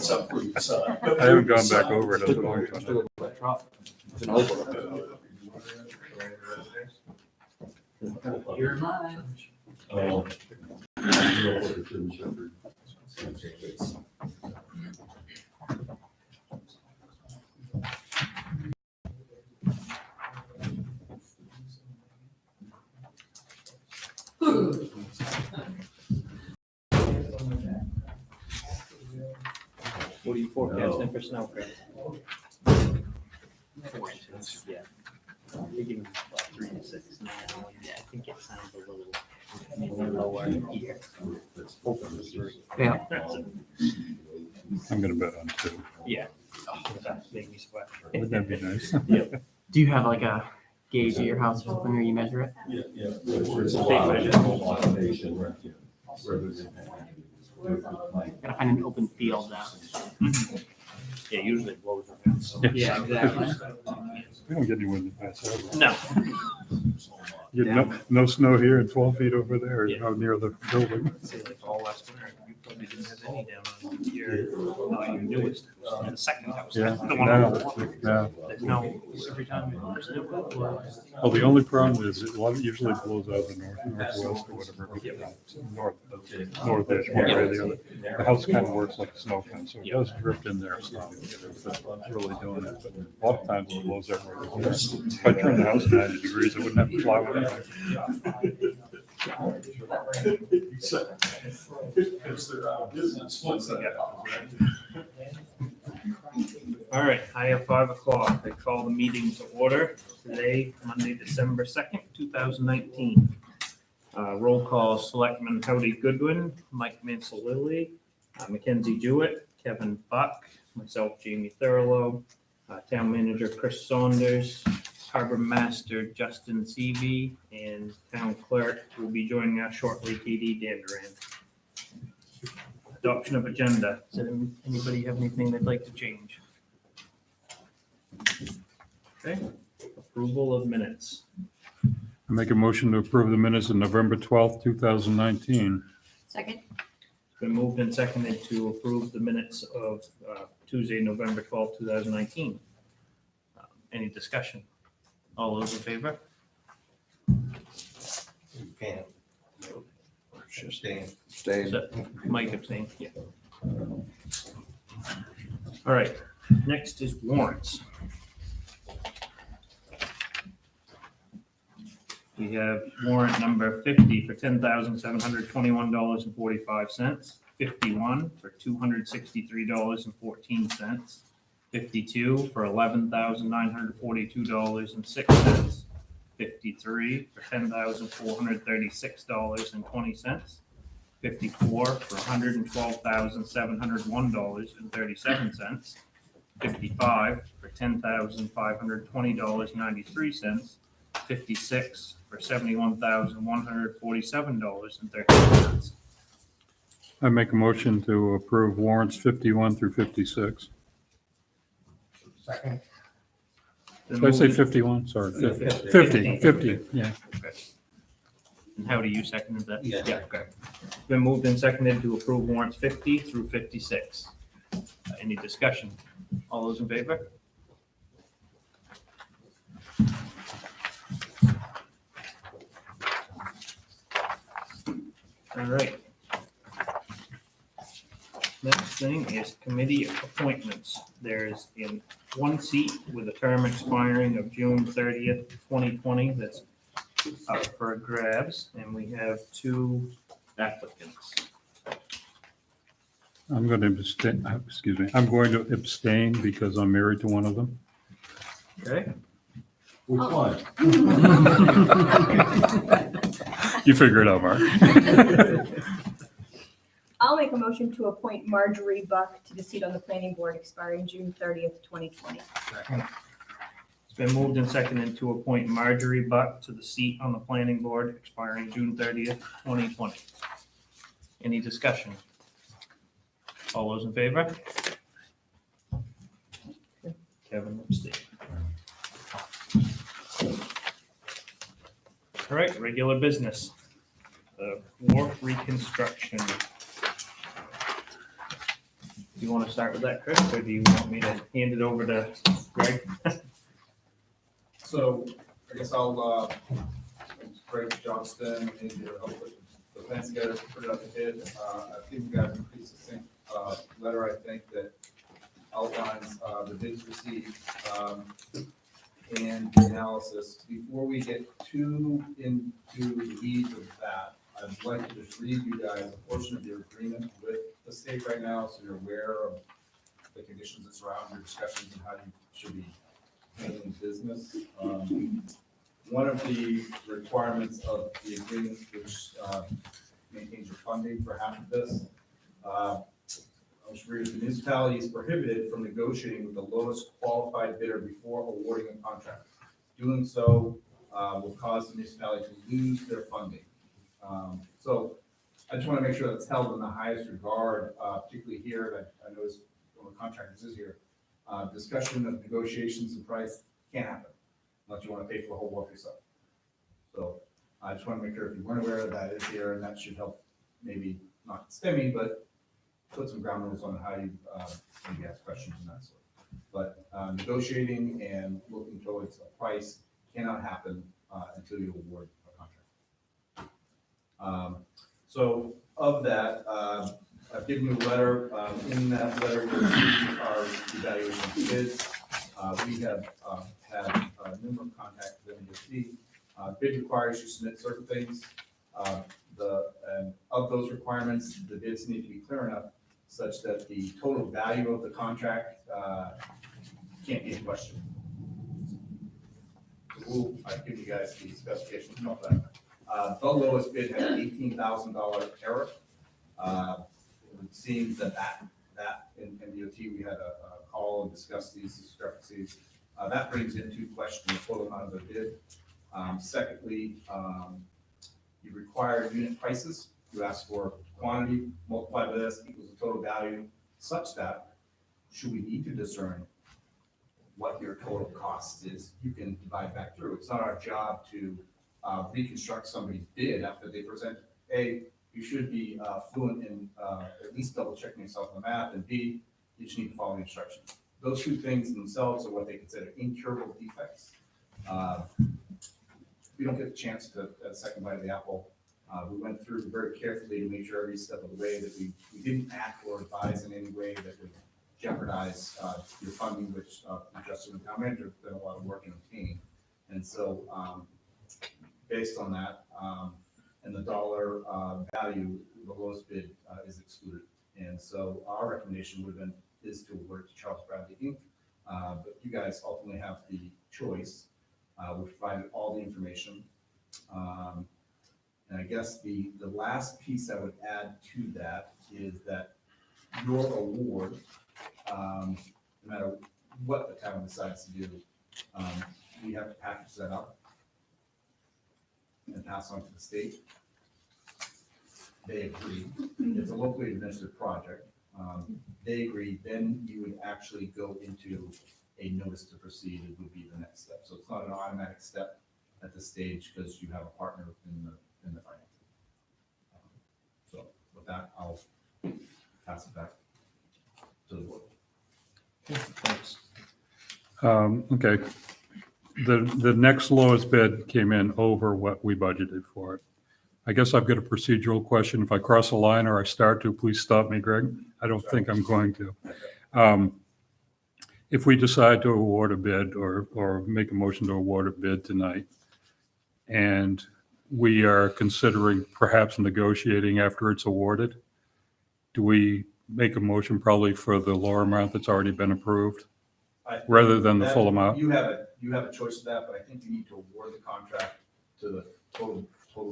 It's up for you, son. I haven't gone back over it in a long time. You're mine. Oh. What are you forecasting for snow, Chris? 4 inches. Yeah. You're giving about 3 to 6 now. Yeah, I think it sounds a little maybe lower here. Hoping for 3. Yeah. I'm gonna bet on 2. Yeah. That made me sweat. Wouldn't that be nice? Do you have like a gauge at your house or something, or you measure it? Gotta find an open field though. Yeah, usually it blows around. So. Yeah, exactly. We don't get any wind to pass over. No. You get no snow here and 12 feet over there, Yeah. out near the building. See, like all last winter, you probably didn't have any down on your newest, the second house. Yeah, The one on the wall. yeah. There's no, every time it snows. Well, the only problem is it usually blows out the northwest or whatever, northish, one way or the other. The house kind of works like a snow fence, so it does drift in there. So it's not really doing it, but a lot of times it blows everywhere. If I turned the house 90 degrees, I wouldn't have to plow anything. Because they're out of business. What's that? All right, I have 5 o'clock. I call the meeting to order today, Monday, December 2nd, 2019. Roll call, Selectman Howdy Goodwin, Mike Mansalilli, Mackenzie Jewett, Kevin Buck, myself, Jamie Thurlow, Town Manager Chris Saunders, Harbor Master Justin Seavey, and Town Clerk will be joining us shortly, Katie Danduran. Adoption of agenda. Does anybody have anything they'd like to change? Okay, approval of minutes. I make a motion to approve the minutes of November 12th, 2019. Second? It's been moved and seconded to approve the minutes of Tuesday, November 12th, 2019. Any discussion? All those in favor? So, Mike abstained, yeah. All right, next is warrants. We have warrant number 50 for $10,721.45, 51 for $263.14, 52 for $11,942.06, 53 for $10,436.20, 54 for $112,701.37, 55 for $10,520.93, 56 for $71,147.13. I make a motion to approve warrants 51 through 56. Second. Did I say 51? Sorry, 50, yeah. Okay. And how do you second that? Yeah. Okay. Been moved and seconded to approve warrants 50 through 56. Any discussion? All those in favor? All right. Next thing is committee appointments. There's one seat with a term expiring of June 30th, 2020 that's up for grabs, and we have 2 applicants. I'm going to abstain, I'm going to abstain because I'm married to one of them. Okay? Which one? You figure it out, Mark. I'll make a motion to appoint Marjorie Buck to the seat on the planning board expiring June 30th, 2020. It's been moved and seconded to appoint Marjorie Buck to the seat on the planning board expiring June 30th, 2020. Any discussion? All those in favor? Kevin abstained. All right, regular business. The wharf reconstruction. you want to start with that, Chris, or do you want me to hand it over to Greg? So I guess I'll, Greg Johnston, and I'll put the plans together, put it up to bid. I've given you guys a pretty succinct, letter, I think, that outlines, the bids received, and the analysis. Before we get too into the weeds of that, I'd like to just read you guys a portion of your agreement with the state right now, so you're aware of the conditions that surround your discussions and how you should be handling business. One of the requirements of the agreement, which maintains your funding for half of this, the municipality is prohibited from negotiating with the lowest qualified bidder before awarding a contract. Doing so will cause the municipality to lose their funding. So I just want to make sure that's held in the highest regard, particularly here, that I noticed one of the contractors is here. Discussion of negotiations and price can't happen unless you want to pay for the whole work yourself. So I just want to make sure if you weren't aware of that is here, and that should help maybe not STEMI, but put some ground rules on how you maybe ask questions and that sort. But negotiating and looking towards a price cannot happen until you award a contract. So of that, I've given you a letter. In that letter, you'll see our evaluation of bids. We have had numerous contacts with MDOT. Bid requires you submit certain things. And of those requirements, the bids need to be clear enough such that the total value of the contract can't be in question. So I've given you guys the specifications of that. The lowest bid had an $18,000 error. It seems that in DOT, we had a call and discussed these discrepancies. That brings into question the total amount of the bid. Secondly, you require unit prices. You ask for quantity multiplied by this equals the total value, such that should we need to discern what your total cost is, you can divide back through. It's not our job to reconstruct somebody's bid after they present. A, you should be fluent in at least double checking yourself on the math, and B, you just need to follow the instructions. Those two things themselves are what they consider incurable defects. We don't get the chance to at a second bite of the apple. We went through very carefully to make sure every step of the way that we didn't act or advise in any way that would jeopardize your funding, which Justin and town manager have done a lot of work in obtaining. And so based on that and the dollar value, the lowest bid is excluded. And so our recommendation would have been is to award to Charles Bradley Inc. But you guys ultimately have the choice. We provided all the information. And I guess the last piece I would add to that is that your award, no matter what the town decides to do, we have to package that up and pass on to the state. They agree. It's a locally administered project. They agree, then you would actually go into a notice to proceed. It would be the next step. So it's not an automatic step at this stage because you have a partner in the finance. So with that, I'll pass it back to the board. Thanks. Okay. The next lowest bid came in over what we budgeted for it. I guess I've got a procedural question. If I cross a line or I start to, please stop me, Greg. I don't think I'm going to. If we decide to award a bid or make a motion to award a bid tonight, and we are considering perhaps negotiating after it's awarded, do we make a motion probably for the lower amount that's already been approved rather than the full amount? You have a choice of that, but I think you need to award the contract to the total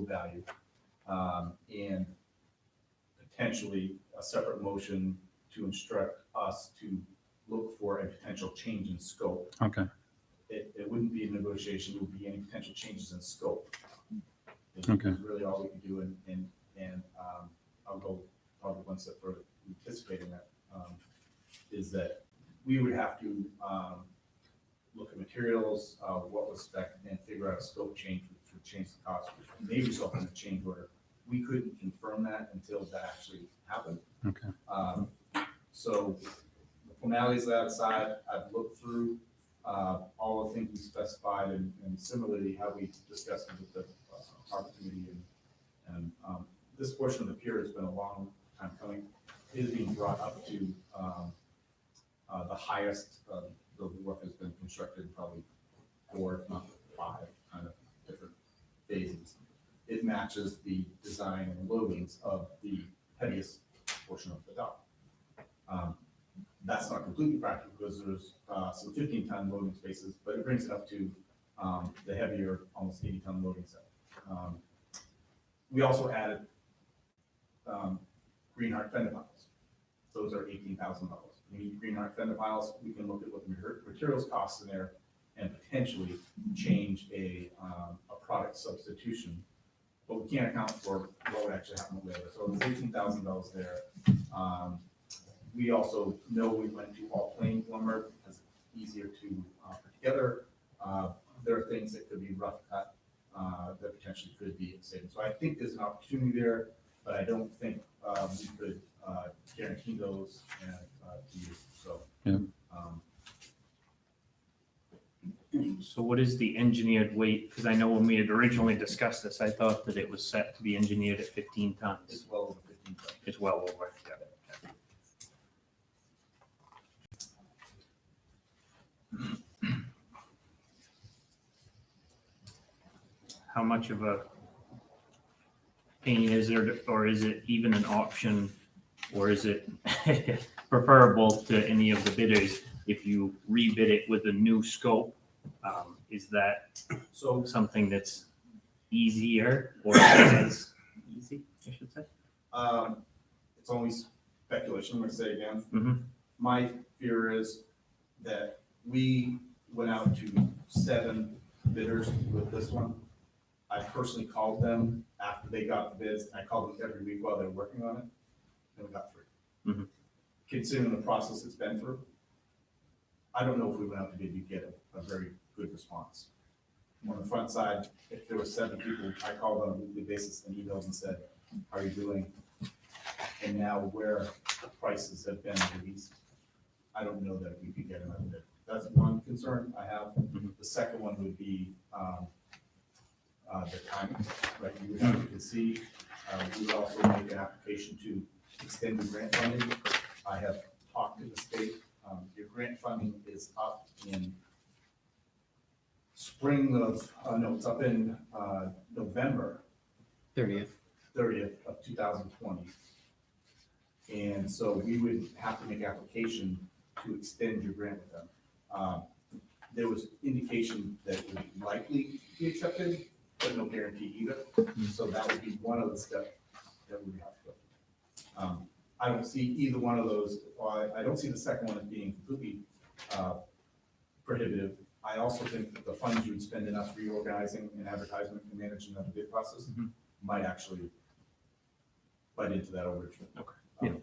value. And potentially a separate motion to instruct us to look for a potential change in scope. Okay. It wouldn't be a negotiation, it would be any potential changes in scope. It's Okay. really all we could do, and I'll go probably one step further, anticipating that, is that we would have to look at materials, what was spec, and figure out a scope change, which would change the cost, which may result in a change order. We couldn't confirm that until that actually happened. Okay. So the formalities of that aside, I've looked through all the things we specified and similarly how we discussed it with the harbor committee and this portion of the pier has been a long time coming. It is being brought up to the highest, the wharf has been constructed probably 4, if not 5 kind of different phases. It matches the design and loadings of the heaviest portion of the dock. That's not completely practical because there's some 15-ton loading spaces, but it brings it up to the heavier, almost 80-ton loading set. We also added Greenheart fender piles. Those are $18,000. We need Greenheart fender piles. We can look at what the materials costs in there and potentially change a product substitution, but we can't account for what would actually happen later. So there's $18,000 there. We also know we went to all plain lumber because it's easier to put together. There are things that could be rough cut that potentially could be saved. So I think there's an opportunity there, but I don't think we could guarantee those and to use. So. Yeah. So what is the engineered weight? Because I know when we had originally discussed this, I thought that it was set to be engineered at 15 tons. It's well over 15 tons. It's well over. How much of a pain is there, or is it even an option, or is it preferable to any of the bidders if you rebid it with a new scope? Is that So something that's easier or as easy, I should say? it's only speculation, I'm gonna say again. Mhm. My fear is that we went out to 7 bidders with this one. I personally called them after they got the bids. I called them every week while they were working on it, and we got 3. Mhm. Considering the process it's been through, I don't know if we went out to bid, you'd get a very good response. On the front side, if there were 7 people, I called on a weekly basis and emailed and said, how are you doing? And now where prices have been released, I don't know that we could get another bid. That's one concern I have. The second one would be the timing, right? You would have to see, we would also make an application to extend the grant funding. I have talked to the state. Your grant funding is up in spring of, no, it's up in November 30th. 30th of 2020. And so we would have to make application to extend your grant with them. There was indication that it would likely be accepted, but no guarantee either. So that would be one of the steps that we would have to go. I don't see either one of those, I don't see the second one as being completely prohibitive. I also think that the funds you would spend in us reorganizing and advertisement and managing of the bid process might actually bite into that overage. Okay. Yeah.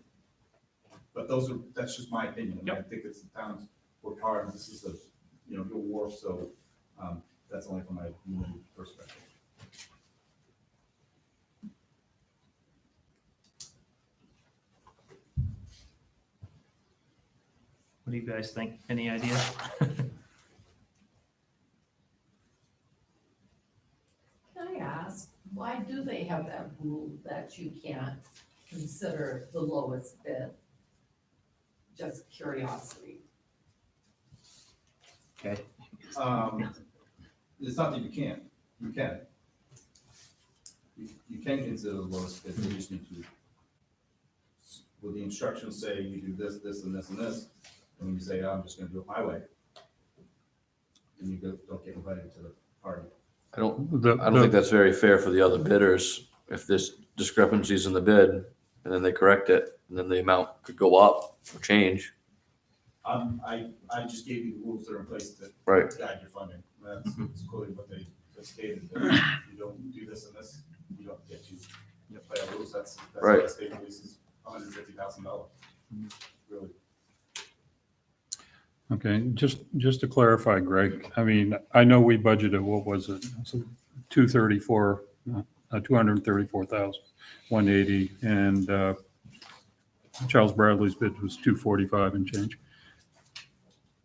But that's just my opinion. I mean, I think it's the town's worked hard, and this is your wharf, so that's only from my limited perspective. What do you guys think? Any idea? Can I ask, why do they have that rule that you can't consider the lowest bid? Just curiosity. Okay. It's not that you can't, you can. You can consider the lowest bid, you just need to, with the instructions say you do this, this, and this, and this, and when you say, I'm just gonna do it my way, then you don't get invited to the party. I don't think that's very fair for the other bidders. If there's discrepancies in the bid and then they correct it, and then the amount could go up or change. I just gave you the rules that are in place to Right. guide your funding. That's clearly what they stated, that you don't do this and this, you don't get to play our rules. That's Right. why the state releases $150,000. Really. Okay, just to clarify, Greg, I mean, I know we budgeted, what was it? So 234,180, and Charles Bradley's bid was 245 and change.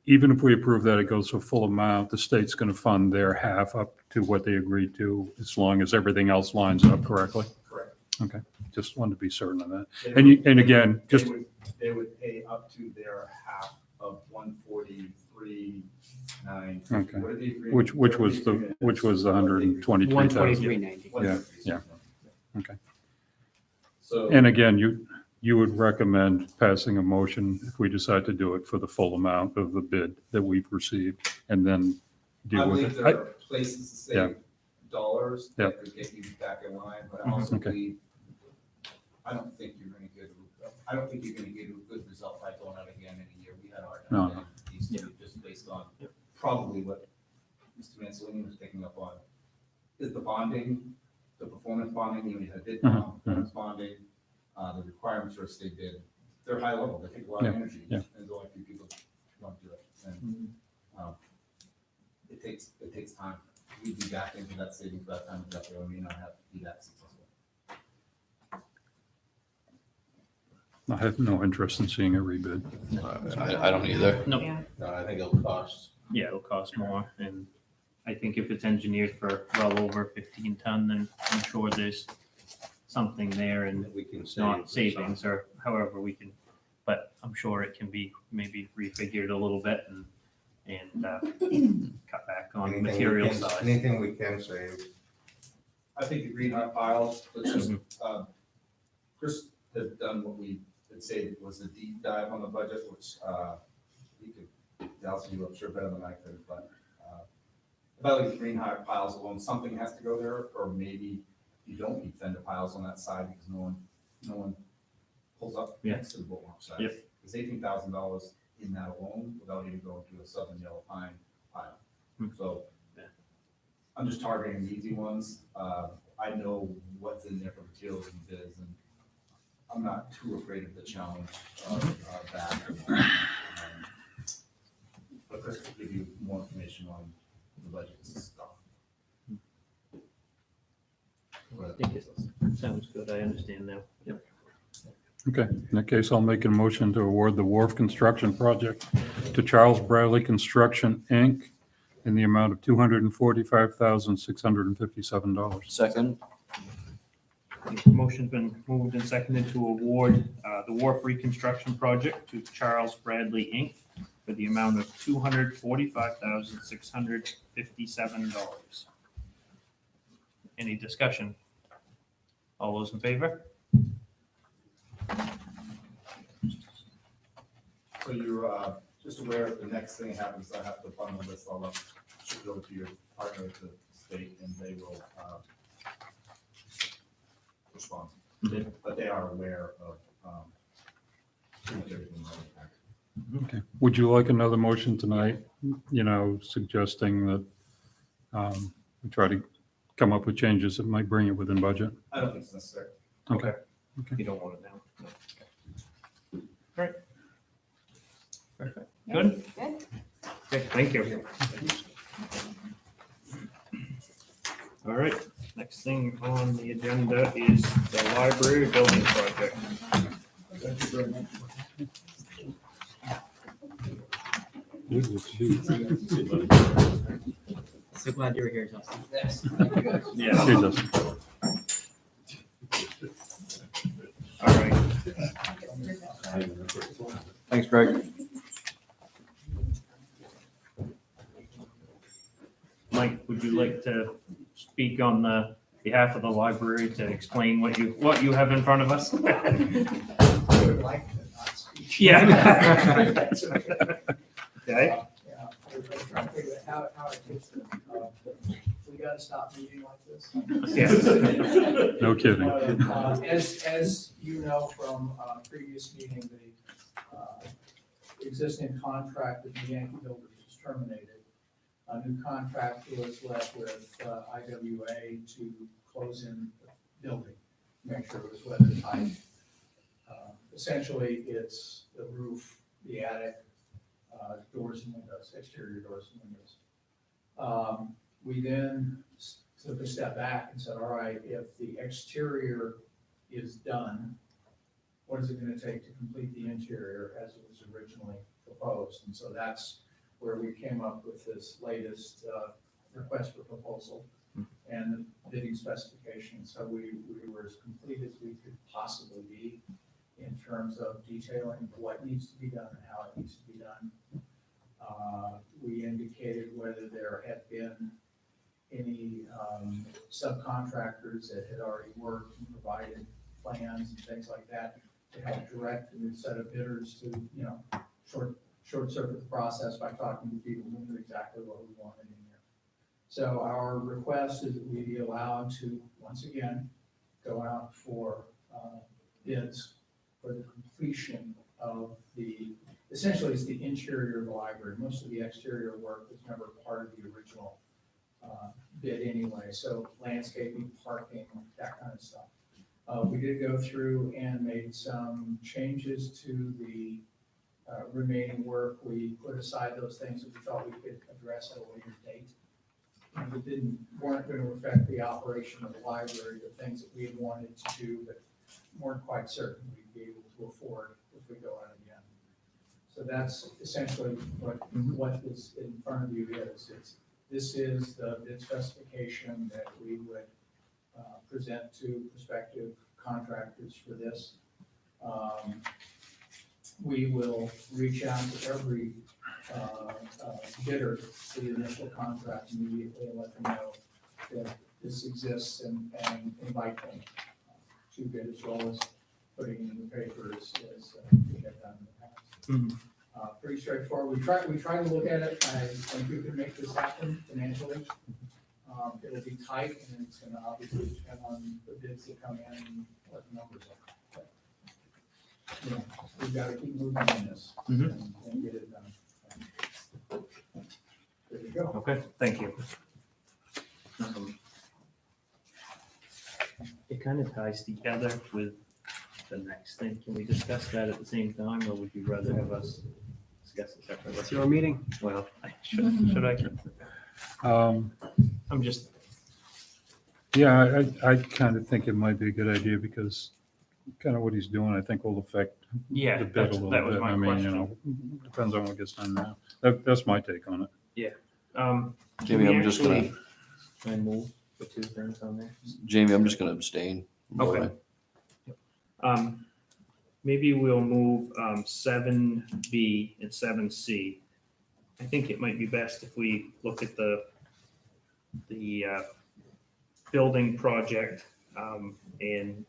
Even if we approve that it goes for full amount, the state's going to fund their half up to what they agreed to, as long as everything else lines up correctly. Correct. Okay, just wanted to be certain of that. They And you, would- and again, They just, would pay up to their half of 143,950. Okay. What did the agreement- which what was did the, agreement- which was what they agreed? 123,000. 123.90. Yeah. Okay. So. And again, you would recommend passing a motion if we decide to do it for the full amount of the bid that we've received and then I deal with believe it. there are places to Yeah. save dollars Yeah. that could get you back in line, but I Mhm. also Okay. believe, I don't think you're gonna get a good result by going out again in a year. We had our, No. these two, just based on probably what Mr. Mansolini was picking up on. Is the bonding, the performance bonding, you had bid bond, Mhm. performance bonding, the requirements for a state bid, they're high level, they take a lot of Yeah. energy. Yeah. And there's only a few people who want to do it. And it takes time. We'd be back into that savings by the time we got there, we may not have to be that successful. I have no interest in seeing a rebid. I don't either. No, No, I think it'll cost. yeah, it'll cost more, and I think if it's engineered for well over 15 ton, then I'm sure there's something there, and We can it's not savings or however we can, but I'm sure it can be maybe refigured a little bit and cut back on material size. Anything we can save. I think the green hot piles, let's just, Mm-hmm. Chris had done what we had said was a deep dive on the budget, which, he could, Dallas, you I'm sure better than I could, but, about the green hot piles alone, something has to go there, or maybe you don't need fender piles on that side because no one pulls up Yeah. next to the boardwalk side. Yep. There's $18,000 in that alone without even going to a southern yellow pine pile. Hmm. So Yeah. I'm just targeting the easy ones. I know what's in there for materials and bids, and I'm not too afraid of the challenge of that. But Chris will give you more information on the budget stuff. I think it sounds good, I understand now. Yep. Okay, in that case, I'll make a motion to award the wharf construction project to Charles Bradley Construction, Inc. in the amount of $245,657. Second, Motion's been moved and seconded to award the wharf reconstruction project to Charles Bradley, Inc. for the amount of $245,657. Any discussion? All those in favor? So you're just aware of the next thing that happens, I have to bundle this all up, shoot it over to your partner at the state, and they will respond. Mhm. But they are aware of pretty much everything that we Okay. Would you like another motion tonight, suggesting that we try to come up with changes that might bring it within budget? I don't think it's necessary. Okay. You don't want it now? No. All right. Perfect. Good? Good. Okay, thank you. All right, next thing on the agenda is the library building project. Thank you very much. So glad you were here, Justin. Yeah, Jesus. all right. thanks, Greg. Mike, would you like to speak on the behalf of the library to explain what you have in front of us? I would like to not speak. Yeah. Okay, Yeah, everybody's trying to figure out how it gets there. We gotta stop meeting like this. yeah, No kidding. As you know from previous meeting, the existing contract with the Yankee Builders is terminated. A new contract was left with IWA to close in the building, make sure it was weathertight. Essentially, it's the roof, the attic, doors and windows, exterior doors and windows. We then took a step back and said, all right, if the exterior is done, what is it gonna take to complete the interior as it was originally proposed? And so that's where we came up with this latest request for proposal and the bidding specification. So we were as complete as we could possibly be in terms of detailing what needs to be done and how it needs to be done. We indicated whether there had been any subcontractors that had already worked and provided plans and things like that to help direct a new set of bidders to, short circuit the process by talking to people who knew exactly what we wanted in there. So our request is that we be allowed to, once again, go out for bids for the completion of essentially it's the interior of the library. Most of the exterior work was never part of the original bid anyway, so landscaping, parking, that kind of stuff. We did go through and made some changes to the remaining work. We put aside those things that we thought we could address at a later date. And we weren't going to affect the operation of the library, the things that we had wanted to do, but weren't quite certain we'd be able to afford if we go out again. So that's essentially what is in front of you is. This is the bid specification that we would present to prospective contractors for this. We will reach out to every bidder for the initial contract immediately and let them know that this exists and invite them to bid, as well as putting it in the papers as we have done in the past. Pretty straightforward. We try to look at it. I think we can make this happen financially. It'll be tight, and it's going to obviously depend on the bids that come in and what the numbers are. But, we've got to keep moving on this and get it done. There you go. Okay, thank you. It kind of ties together with the next thing. Can we discuss that at the same time, or would you rather have us discuss it separately? It's your meeting. Well, should I? I'm just, Yeah, I kind of think it might be a good idea because kind of what he's doing, I think will affect yeah, the bid a little that was bit. my I mean, question. depends on what gets done now. That's my take on it. Can Jamie, we I'm just gonna, actually try and move the two things on there? Jamie, I'm just gonna abstain. Okay. Maybe we'll move 7B and 7C. I think it might be best if we look at the building project, and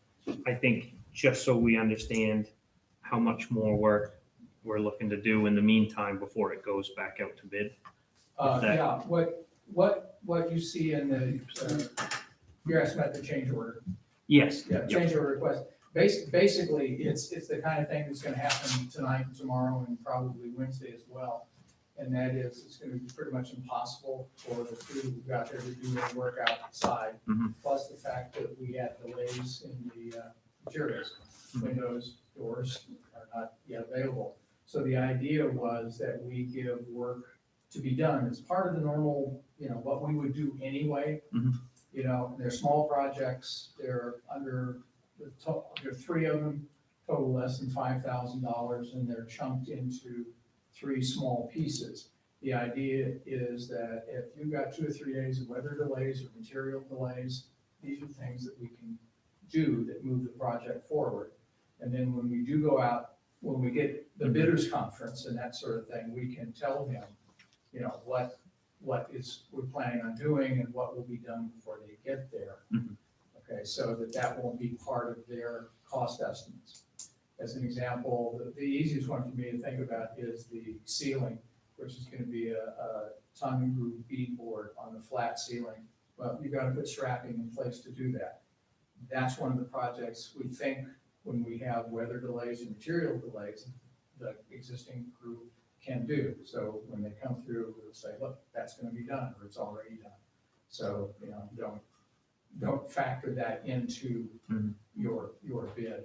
I think just so we understand how much more work we're looking to do in the meantime before it goes back out to bid. Yeah, what you see in the, you're asking about the change order. Yes. Yeah, change order request. Basically, it's the kind of thing that's gonna happen tonight, tomorrow, and probably Wednesday as well. And that is, it's gonna be pretty much impossible for the crew who got there to do their work outside. Plus the fact that we had delays in the materials, windows, doors are not yet available. So the idea was that we give work to be done as part of the normal, what we would do anyway. They're small projects, they're under there are 3 of them, total less than $5,000, and they're chunked into 3 small pieces. The idea is that if you've got 2 or 3 days of weather delays or material delays, these are things that we can do that move the project forward. And then when we do go out, when we get the bidders conference and that sort of thing, we can tell them, what we're planning on doing and what will be done before they get there. Okay, so that won't be part of their cost estimates. As an example, the easiest one for me to think about is the ceiling, which is going to be a tongue and groove beadboard on the flat ceiling. Well, you've got to put strapping in place to do that. That's one of the projects we think when we have weather delays and material delays, the existing crew can do. So when they come through, we'll say, look, that's going to be done, or it's already done. So, don't factor that into your bid.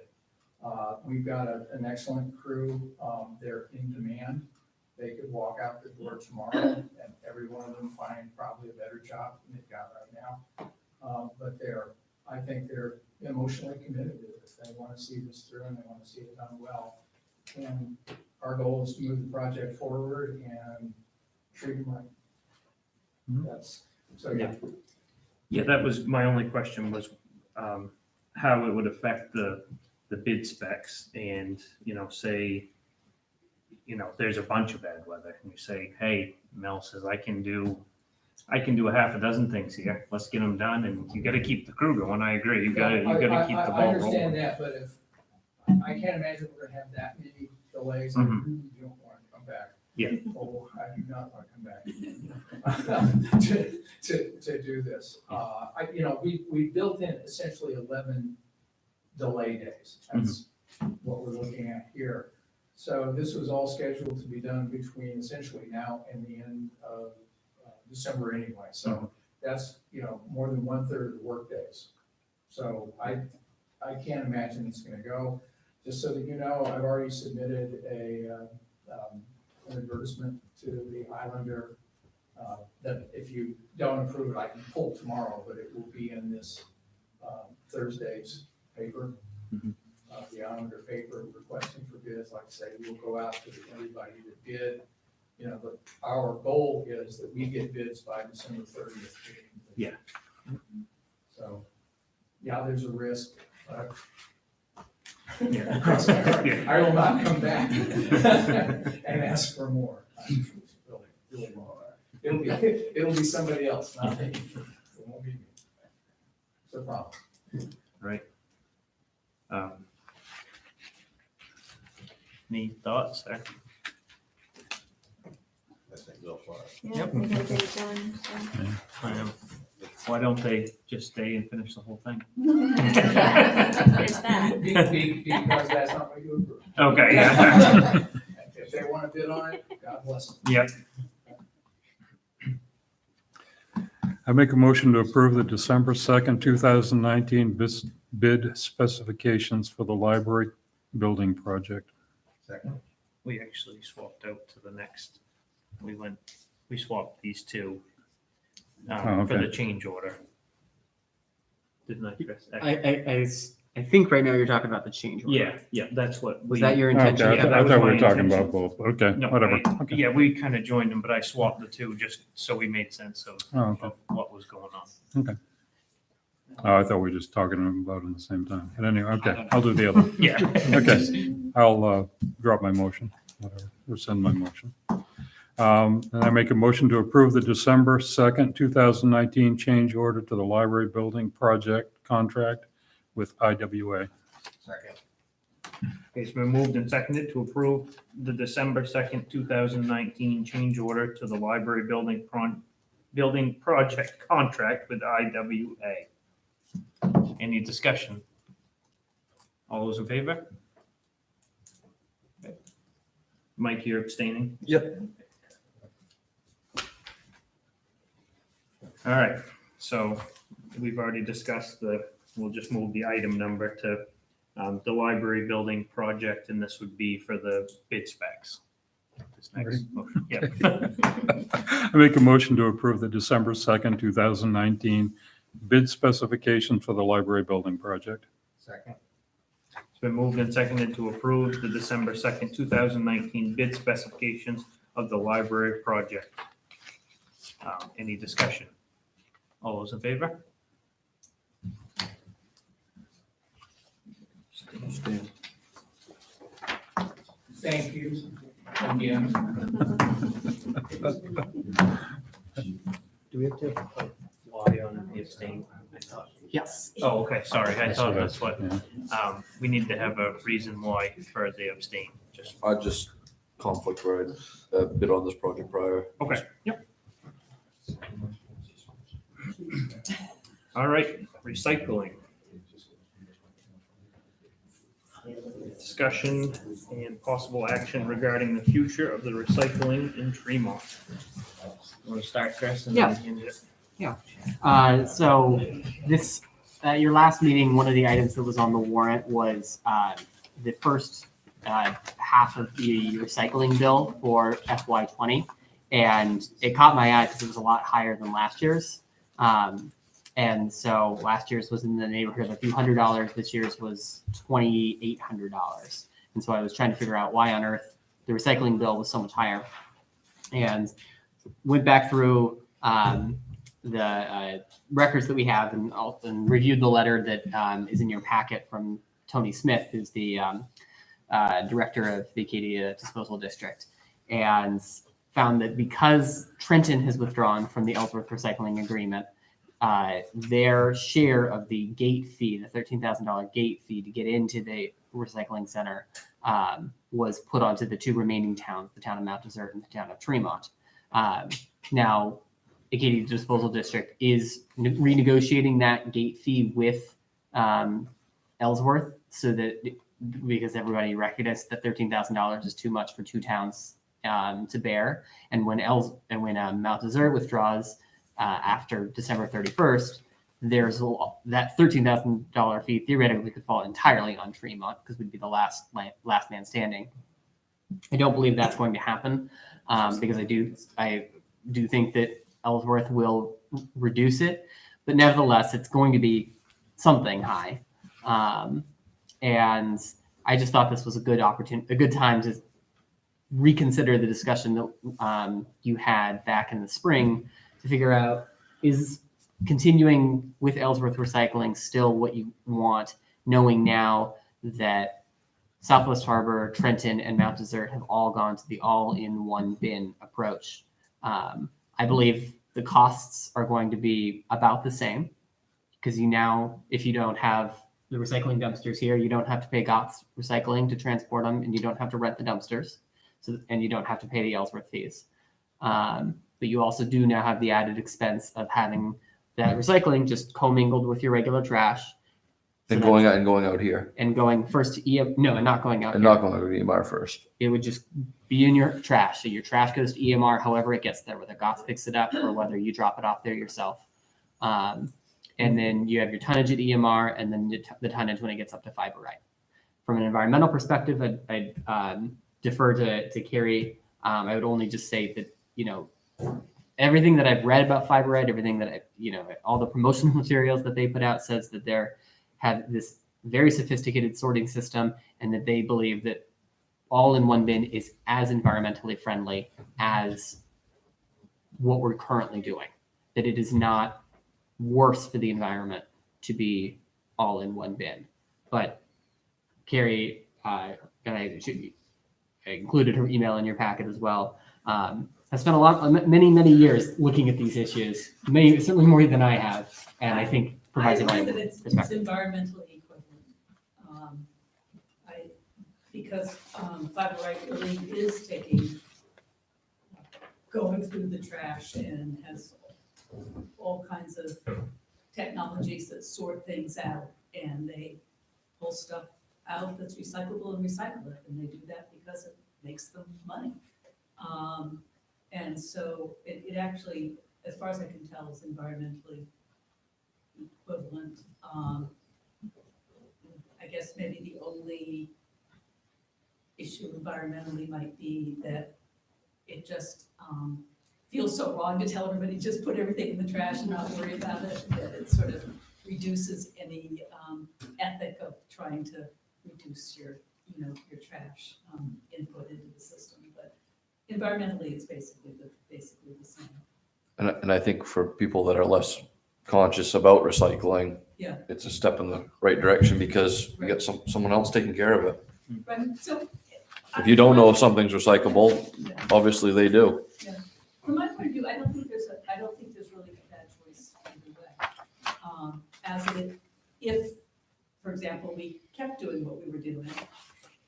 We've got an excellent crew. They're in demand. They could walk out the door tomorrow and every one of them find probably a better job than they've got right now. But I think they're emotionally committed to this They want to see this through and they want to see it done well. And our goal is to move the project forward and treat them right. Mhm. That's, so yeah. Yeah, that was, my only question was how it would affect the bid specs and, say, there's a bunch of bad weather and you say, hey, Mel says, I can do a half a dozen things here. Let's get them done. And you got to keep the crew going. I agree. You got to keep the I ball understand rolling. that, but if, I can't imagine we're gonna have that many delays. I Mhm. really don't want to come back. Yeah. Oh, I do not want to come back to do this. We built in essentially 11 delay days. That's what we're looking at here. So this was all scheduled to be done between essentially now and the end of December anyway. So that's, more than 1/3 of the work days. So I can't imagine it's gonna go. Just so that you know, I've already submitted an advertisement to the Islander that if you don't approve it, I can pull tomorrow, but it will be in this Thursday's paper. The Islander paper requesting for bids. Like I say, we'll go out to everybody that bid. But our goal is that we get bids by December 30th. Yeah. So, yeah, there's a risk, but Yeah. I will not come back and ask for more. Really won't. It'll be somebody else, not me. It won't be me. It's a problem. Right. Any thoughts there? I think go for it. Yeah, we gotta get it done, so. Why don't they just stay and finish the whole thing? There's that. Because that's not what you approve. Okay, yeah. If they want to bid on it, God bless them. Yep. I make a motion to approve the December 2nd, 2019 bid specifications for the library building project. Second. We actually swapped out to the next. We swapped these two Oh, for okay. the change order. Didn't I, Chris? I think right now you're talking about the change order. Yeah, that's what. Was we- that your Okay, intention? I Yeah, thought that was we my were talking intention. about both. Okay, No, whatever. I- Okay. Yeah, we kind of joined them, but I swapped the two just so we made sense of, Oh, okay. of what was going on. Oh, I thought we were just talking about it at the same time. But anyway, okay, I'll do the other. Yeah. Okay, I'll drop my motion, whatever, rescind my motion. And I make a motion to approve the December 2nd, 2019 change order to the library building project contract with IWA. Second. Okay, it's been moved and seconded to approve the December 2nd, 2019 change order to the library building project contract with IWA. Any discussion? All those in favor? Okay. Mike, you're abstaining? Yep. All right, so we've already discussed we'll just move the item number to the library building project, and this would be for the bid specs. This next motion, yeah. I make a motion to approve the December 2nd, 2019 bid specification for the library building project. Second. It's been moved and seconded to approve the December 2nd, 2019 bid specifications of the library project. Any discussion? All those in favor? Thank you again. Do we have to put why on the abstain? I thought. Yes. Oh, okay, sorry, I thought that's what, Yeah. we need to have a reason why for the abstain, just, I just conflict where I bid on this project prior. okay, yep. All right, recycling. Discussion and possible action regarding the future of the recycling in Tremont. Want to start, Chris? and then Yeah. hand it- So this, at your last meeting, one of the items that was on the warrant was the first half of the recycling bill for FY20. And it caught my eye because it was a lot higher than last year's. And so last year's was in the neighborhood of a few $100. This year's was $2,800. And so I was trying to figure out why on earth the recycling bill was so much higher. And went back through the records that we have and reviewed the letter that is in your packet from Tony Smith, who's the director of the Acadia Disposal District, and found that because Trenton has withdrawn from the Ellsworth recycling agreement, their share of the gate fee, the $13,000 gate fee to get into the recycling center, was put onto the two remaining towns, the town of Mount Desert and the town of Tremont. Now, Acadia Disposal District is renegotiating that gate fee with Ellsworth, so that because everybody recognized that $13,000 is too much for two towns to bear, and when Mount Desert withdraws after December 31st, there's that $13,000 fee theoretically could fall entirely on Tremont because we'd be the last man standing. I don't believe that's going to happen because I do think that Ellsworth will reduce it, but nevertheless, it's going to be something high. And I just thought this was a good opportunity, a good time to reconsider the discussion that you had back in the spring to figure out, is continuing with Ellsworth recycling still what you want, knowing now that Southwest Harbor, Trenton, and Mount Desert have all gone to the all-in-one bin approach. I believe the costs are going to be about the same because if you don't have the recycling dumpsters here, you don't have to pay GOTS Recycling to transport them, and you don't have to rent the dumpsters, and you don't have to pay the Ellsworth fees. But you also do now have the added expense of having that recycling just commingled with your regular trash. And going out here. And going first to and not going out And here. not going out to EMR first. It would just be in your trash. So your trash goes to EMR, however it gets there, whether GOTS picks it up or whether you drop it off there yourself. And then you have your tonnage at EMR, and then the tonnage when it gets up to Fiber Right. From an environmental perspective, I'd defer to Carrie. I would only just say that, everything that I've read about Fiber Right, everything that all the promotional materials that they put out says that they're have this very sophisticated sorting system, and that they believe that all-in-one bin is as environmentally friendly as what we're currently doing. That it is not worse for the environment to be all-in-one bin. But Carrie, and I included her email in your packet as well, I spent many years looking at these issues, certainly more than I have, and I think provides a I agree valuable that it's perspective. environmentally equivalent. Because Fiber Right really is going through the trash and has all kinds of technologies that sort things out, and they pull stuff out that's recyclable and recycle it, and they do that because it makes them money. And so it actually, as far as I can tell, is environmentally equivalent. I guess maybe the only issue environmentally might be that it just feels so wrong to tell everybody just put everything in the trash and not worry about it, that it sort of reduces any ethic of trying to reduce your trash input into the system. But environmentally, it's basically the same. And I think for people that are less conscious about recycling, Yeah. it's a step in the right direction because we got someone else taking care of it. Right. So If you don't know if something's recyclable, Yeah. obviously they do. From my point of view, I don't think there's really a bad choice either way. If, for example, we kept doing what we were doing,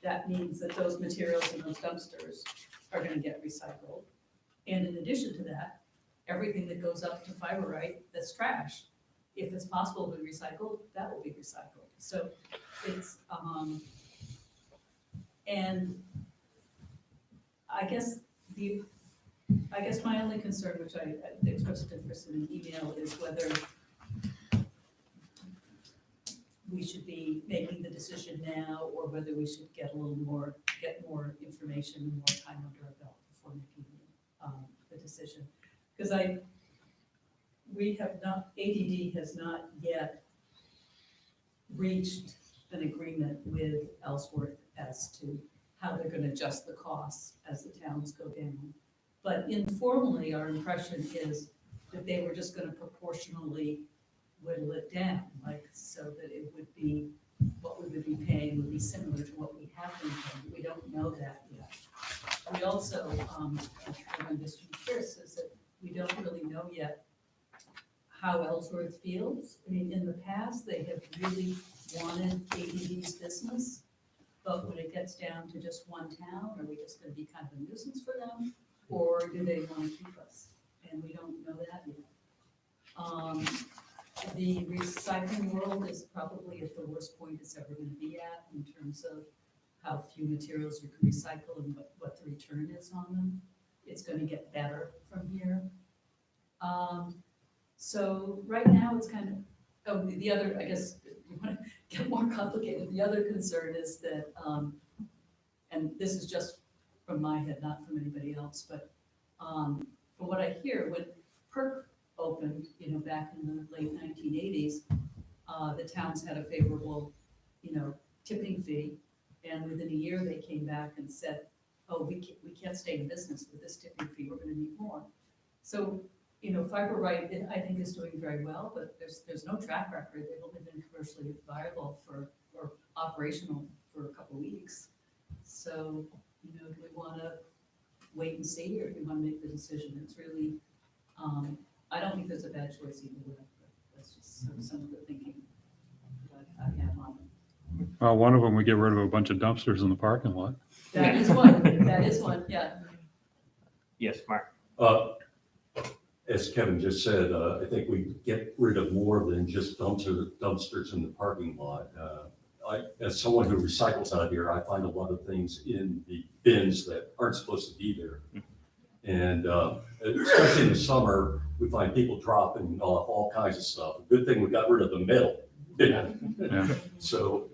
that means that those materials in those dumpsters are going to get recycled. And in addition to that, everything that goes up to Fiber Right that's trash, if it's possible to be recycled, that will be recycled. So it's and I guess my only concern, which I expressed to Chris in an email, is whether we should be making the decision now, or whether we should get more information and more time under our belt before making the decision. Because we have not, ADD has not yet reached an agreement with Ellsworth as to how they're gonna adjust the costs as the towns go down. But informally, our impression is that they were just gonna proportionally whittle it down, like, so that it would be, what we would be paying would be similar to what we have been paying. We don't know that yet. We also, I learned this from Chris, is that we don't really know yet how Ellsworth feels. I mean, in the past, they have really wanted ADD's business, but when it gets down to just one town, are we just gonna be kind of a nuisance for them? Or do they wanna keep us? And we don't know that yet. The recycling world is probably at the worst point it's ever gonna be at in terms of how few materials you can recycle and what the return is on them. It's gonna get better from here. So right now, it's kind of, oh, the other, I guess, if you wanna get more complicated, the other concern is that, and this is just from my head, not from anybody else, but from what I hear, when PERC opened, back in the late 1980s, the towns had a favorable, tipping fee. And within a year, they came back and said, oh, we can't stay in business with this tipping fee, we're gonna need more. So, Fiber Right, I think, is doing very well, but there's no track record. They've only been commercially viable or operational for a couple of weeks. So, do we wanna wait and see, or do we wanna make the decision? It's really, I don't think there's a bad choice either way, but that's just some of the thinking that I have on it. Well, one of them, we get rid of a bunch of dumpsters in the parking lot. That is one, yeah. Yes, Mark. As Kevin just said, I think we get rid of more than just dumpsters in the parking lot. As someone who recycles out here, I find a lot of things in the bins that aren't supposed to be there. And especially in the summer, we find people dropping off all kinds of stuff. Good thing we got rid of the metal bin. Yeah. So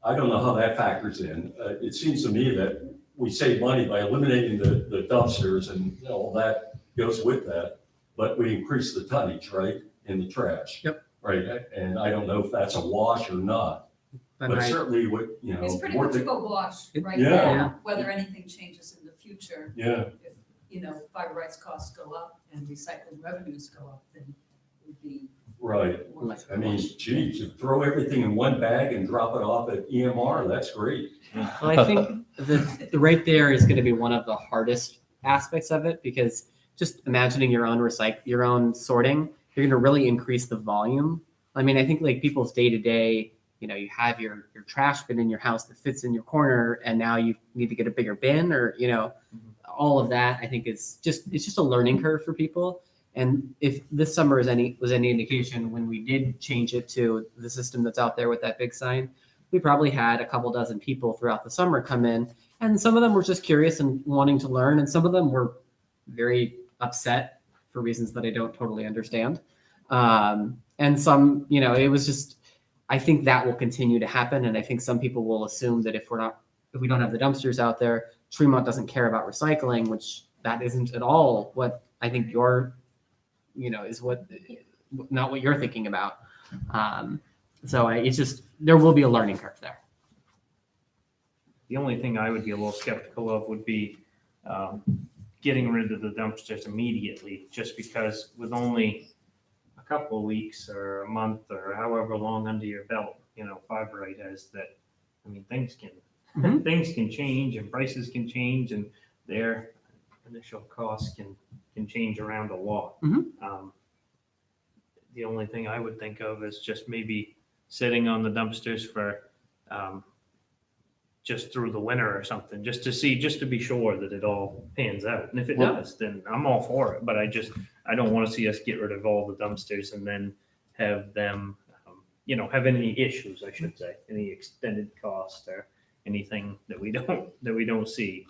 I don't know how that factors in. It seems to me that we save money by eliminating the dumpsters, and all that goes with that, but we increase the tonnage, right, in the trash. Yep. Right, and I don't know if that's a wash or not, but certainly what, It's pretty more much a than- go wash right Yeah. now, whether anything changes in the future. yeah, If, Fiber Rights costs go up and recycling revenues go up, then it would be right. more like a I mean, wash. geez, you throw everything in one bag and drop it off at EMR, that's great. Well, I think the right there is going to be one of the hardest aspects of it, because just imagining your own sorting, you're going to really increase the volume. I mean, I think like people's day to day, you have your trash bin in your house that fits in your corner, and now you need to get a bigger bin, or all of that. I think it's just a learning curve for people. And if this summer was any indication, when we did change it to the system that's out there with that big sign, we probably had a couple dozen people throughout the summer come in, and some of them were just curious and wanting to learn, and some of them were very upset for reasons that I don't totally understand. And some, it was just, I think that will continue to happen. And I think some people will assume that if we don't have the dumpsters out there, Tremont doesn't care about recycling, which that isn't at all what I think is not what you're thinking about. So it's just, there will be a learning curve there. The only thing I would be a little skeptical of would be getting rid of the dumpsters immediately, just because with only a couple of weeks or a month or however long under your belt, Fiber Right has that. I mean, things can change and prices can change, and their initial costs can change around a lot. The only thing I would think of is just maybe sitting on the dumpsters for just through the winter or something, just to be sure that it all pans out. And if it does, then I'm all for it. But I don't want to see us get rid of all the dumpsters and then have them, have any issues, I should say, any extended cost or anything that we don't see.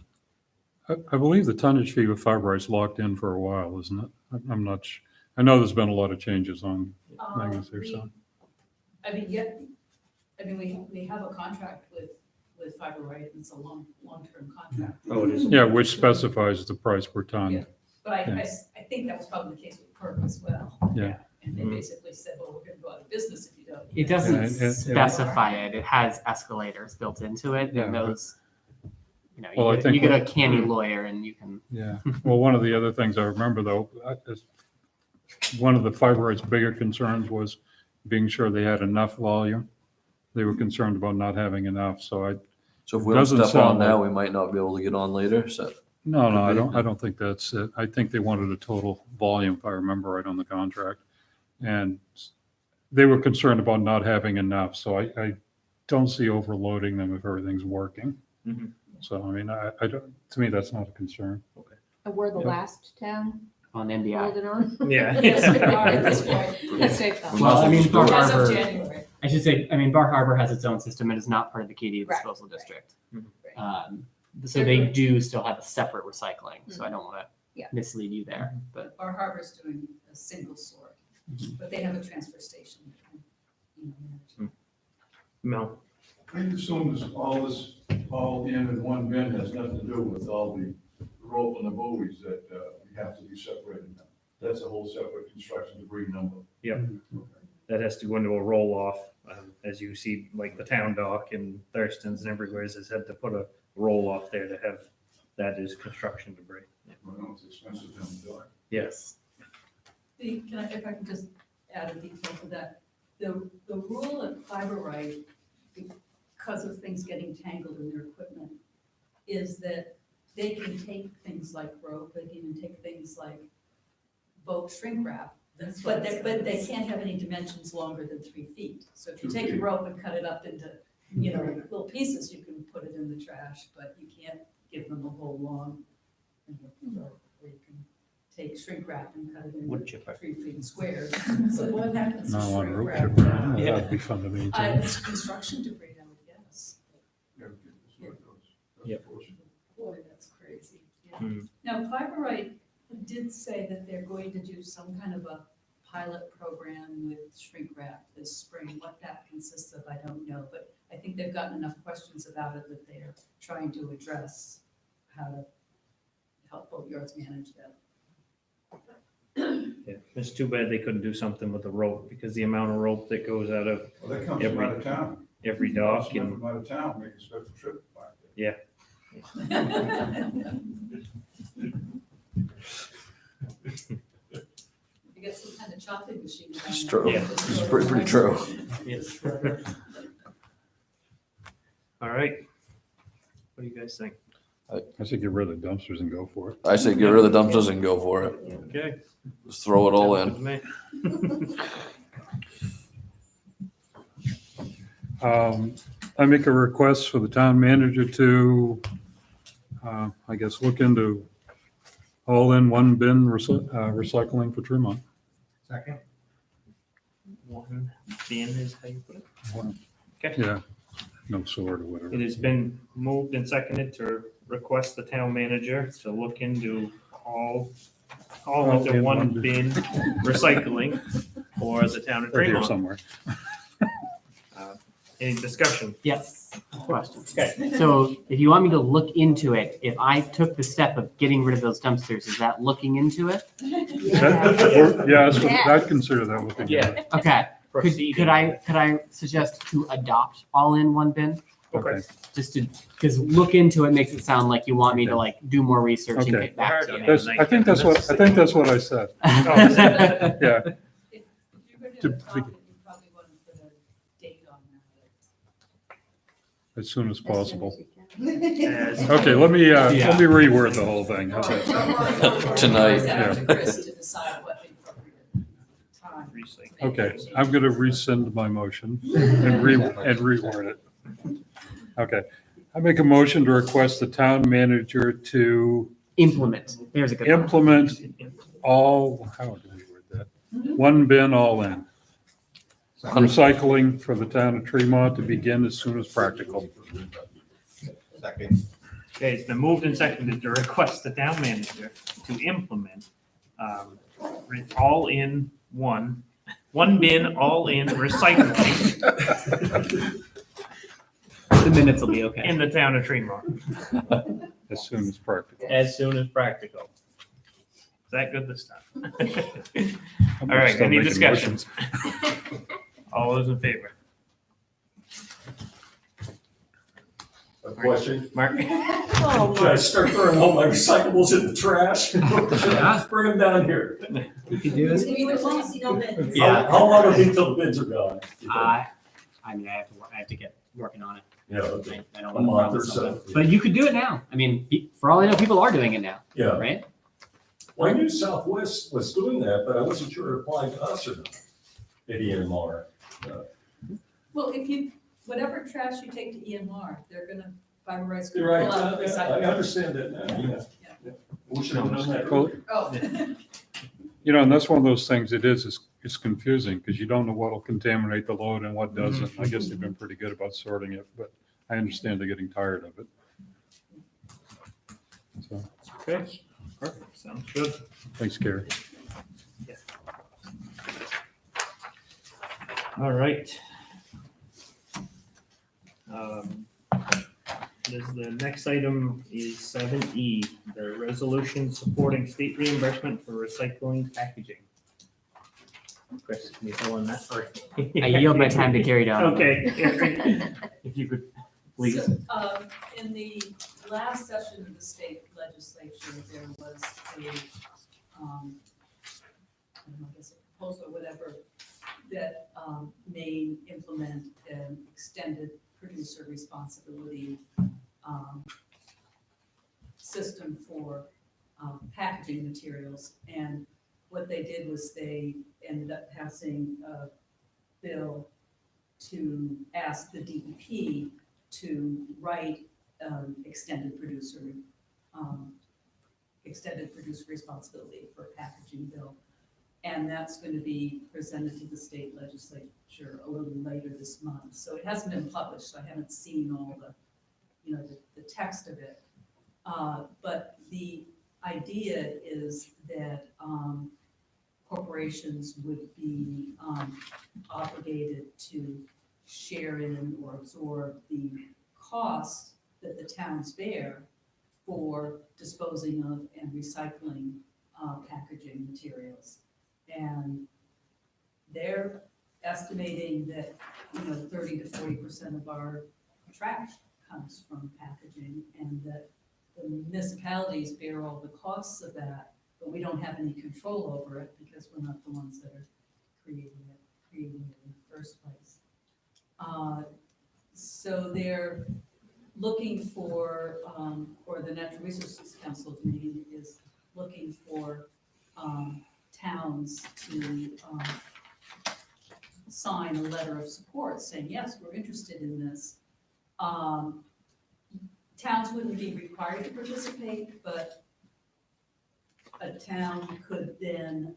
I believe the tonnage fee with Fiber Right's locked in for a while, isn't it? I'm not sure. I know there's been a lot of changes on things there, so. We have a contract with Fiber Right, and it's a long-term contract. Oh, it is. Yeah, which specifies the price per ton. Yeah. But I think that was probably the case with PERC as well. Yeah. And they Mhm. basically said, well, we're gonna go out of business if you don't. It doesn't Yeah, specify it. It has escalators built into it, Yeah, and but- those, Well, I you think get a what- canny lawyer, and you can. Yeah, well, one of the other things I remember though, is one of the fibroid's bigger concerns was being sure they had enough volume. They were concerned about not having enough, so So if we don't Doesn't step on sound now, like- we might not be able to get on later, so. no, Could be. I don't think that's it. I think they wanted a total volume, if I remember right on the contract. And they were concerned about not having enough, so I don't see overloading them if everything's working. Mhm. So, I mean, I don't, to me, that's not a concern. And we're the Yep. last town On NBI. holding on. Yeah. Yes, we are at this point. That's safe though. We Well, I might mean, as well Bar just do it. As of Harbor, January. I should say, I mean, Bar Harbor has its own system and is not part of the KD Right, disposal right. district. Mhm. So they do still have a separate recycling, so I don't want Yeah. to mislead you there, but. Our harbor's doing a single sort, but they have a transfer station. that can, manage. Mel, I assume this, all in one bin has nothing to do with all the rope and the buoys that we have to be separated now. That's a whole separate construction debris number. that has to go into a roll off, as you see, like the town dock and Thurston's and everywhere has had to put a roll off there to have, that is construction debris. Well, it's expensive to do it. Yes. If I can just add a detail to that, the rule at Fiberite, because of things getting tangled in their equipment, is that they can take things like rope, they can even take things like boat shrink wrap, That's what but they can't have any dimensions longer than 3 feet. So if you 2 take a feet. rope and cut it up into, little pieces, you can put it in the trash, but you can't give them a whole long rope. Or you can take shrink wrap and cut it Wood into chipper. 3 feet squares. So what happens to Not on shrink rope wrap? chipper. That'd be fun to me too. It's construction debris, I would guess. Yeah, that's what it goes. That's Yep. unfortunate. Boy, that's crazy. Yeah. Mm. Now, Fiberite did say that they're going to do some kind of a pilot program with shrink wrap this spring. What that consists of, I don't know, but I think they've gotten enough questions about it that they're trying to address how to help boatyards manage that. Yeah, it's too bad they couldn't do something with the rope, because the amount of rope that goes out of Well, that comes from out of town. every Comes dock and, From out of town, make a special trip back there. You get some kind of chopping machine. down It's there. true. Yeah. It's pretty true. yes. All right. What do you guys think? I say get rid of the dumpsters and go for it. I say get rid of the dumpsters and go for it. Okay. Just throw it all Sounds in. good to me. I make a request for the town manager to, I guess, look into all-in one bin recycling for Tremont. Second. One bin is how you put it? Okay. Yeah, no sword or whatever. It has been moved and seconded to request the town manager to look into all into in one one bin recycling for the town of Right here Tremont. somewhere. Any discussion? Yes, question. Okay. So if you want me to look into it, if I took the step of getting rid of those dumpsters, is that looking into it? Yeah, I'd consider that looking Yeah. at. Okay. Proceeding. Could I suggest to adopt all in one bin? Okay. Just to, because look into it makes it sound like you want me to Okay. like do more research and Okay. get back to you. I think that's what I said. Yeah. If you're going To- to adopt it, you probably want to put a date on that. As soon as possible. As- Okay, let me reword the whole thing. How's that sound? Tonight. It's up to Chris to decide what the appropriate time. Recycling. Okay, I'm going to rescind my motion and reword it. Okay, I make a motion to request the town manager to Implement. There's a good one. implement all, how do we word that? One bin, all in. Recycling for the town of Tremont to begin as soon as practical. Second. Okay, it's been moved and seconded to request the town manager to implement all in one bin, all in recycling The minutes will be okay. in the town of Tremont As soon as practical. as soon as practical. Is that good this time? I'm All right, still any making discussion? motions. All those in favor? A question? Mark? Oh, Should I start throwing all my recyclables in the trash? Should Yeah. I bring them down here? You could do it. How long will it be till the bids are gone? I mean, I have to get working on it. Yeah, okay. I don't A want to month or promise so. something. But you could do it now. I mean, for all I know, people are doing it now, Yeah. right? Well, I knew Southwest was doing that, but I wasn't sure it applied to us or not. At EMR. Well, if you, whatever trash you take to EMR, they're gonna, Fiber-Ride's gonna You're right. pull out the I recycling. understand that now, yeah. Yeah. We should have done that Well, earlier. Oh. You know, and that's one of those things, it's confusing because you don't know what'll contaminate the load and what doesn't. I guess they've been pretty good about sorting it, but I understand they're getting tired of it. So, Okay, perfect, sounds good. thanks, Gary. All right. The next item is 7E, the resolution supporting state reimbursement for recycling packaging. Chris, can you fill in that first? I yield my time to Gary down. Okay. If you could, please. So, in the last session of the state legislature, there was a, I don't know, I guess a proposal or whatever, that, may implement an extended producer responsibility, system for, packaging materials. And what they did was they ended up passing a bill to ask the DEP to write extended producer responsibility for packaging bill. And that's going to be presented to the state legislature a little later this month. So it hasn't been published, so I haven't seen all the, the text of it. But the idea is that corporations would be obligated to share in or absorb the costs that the towns bear for disposing of and recycling packaging materials. And they're estimating that, 30 to 40% of our trash comes from packaging, and that the municipalities bear all the costs of that, but we don't have any control over it because we're not the ones that are creating it in the first place. So they're looking for, or the Natural Resources Council committee is looking for towns to sign a letter of support saying, yes, we're interested in this. Towns wouldn't be required to participate, but a town could then,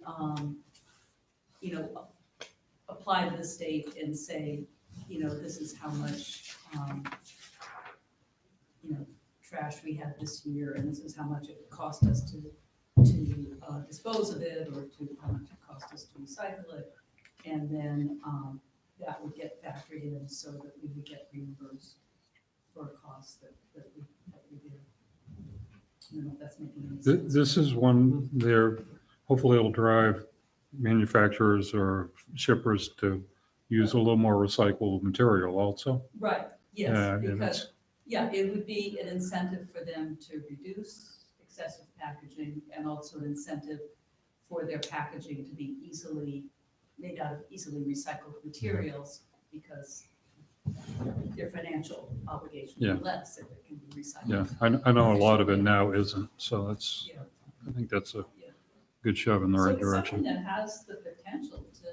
apply to the state and say, this is how much, trash we had this year, and this is how much it cost us to dispose of it, or to how much it cost us to recycle it. And then that would get factored in so that we would get reimbursed for costs that we did. I don't know if that's making any sense. This is one there, hopefully it'll drive manufacturers or shippers to use a little more recycled material also. Right, yes, and because, it would be an incentive for them to reduce excessive packaging, and also an incentive for their packaging to be made out of easily recycled materials, because their financial obligation Yeah. is less if it can be recycled. Yeah, I know a lot of it now isn't, so that's, Yeah. I think that's a Yeah. good shove in the So right it's something direction. that has the potential to,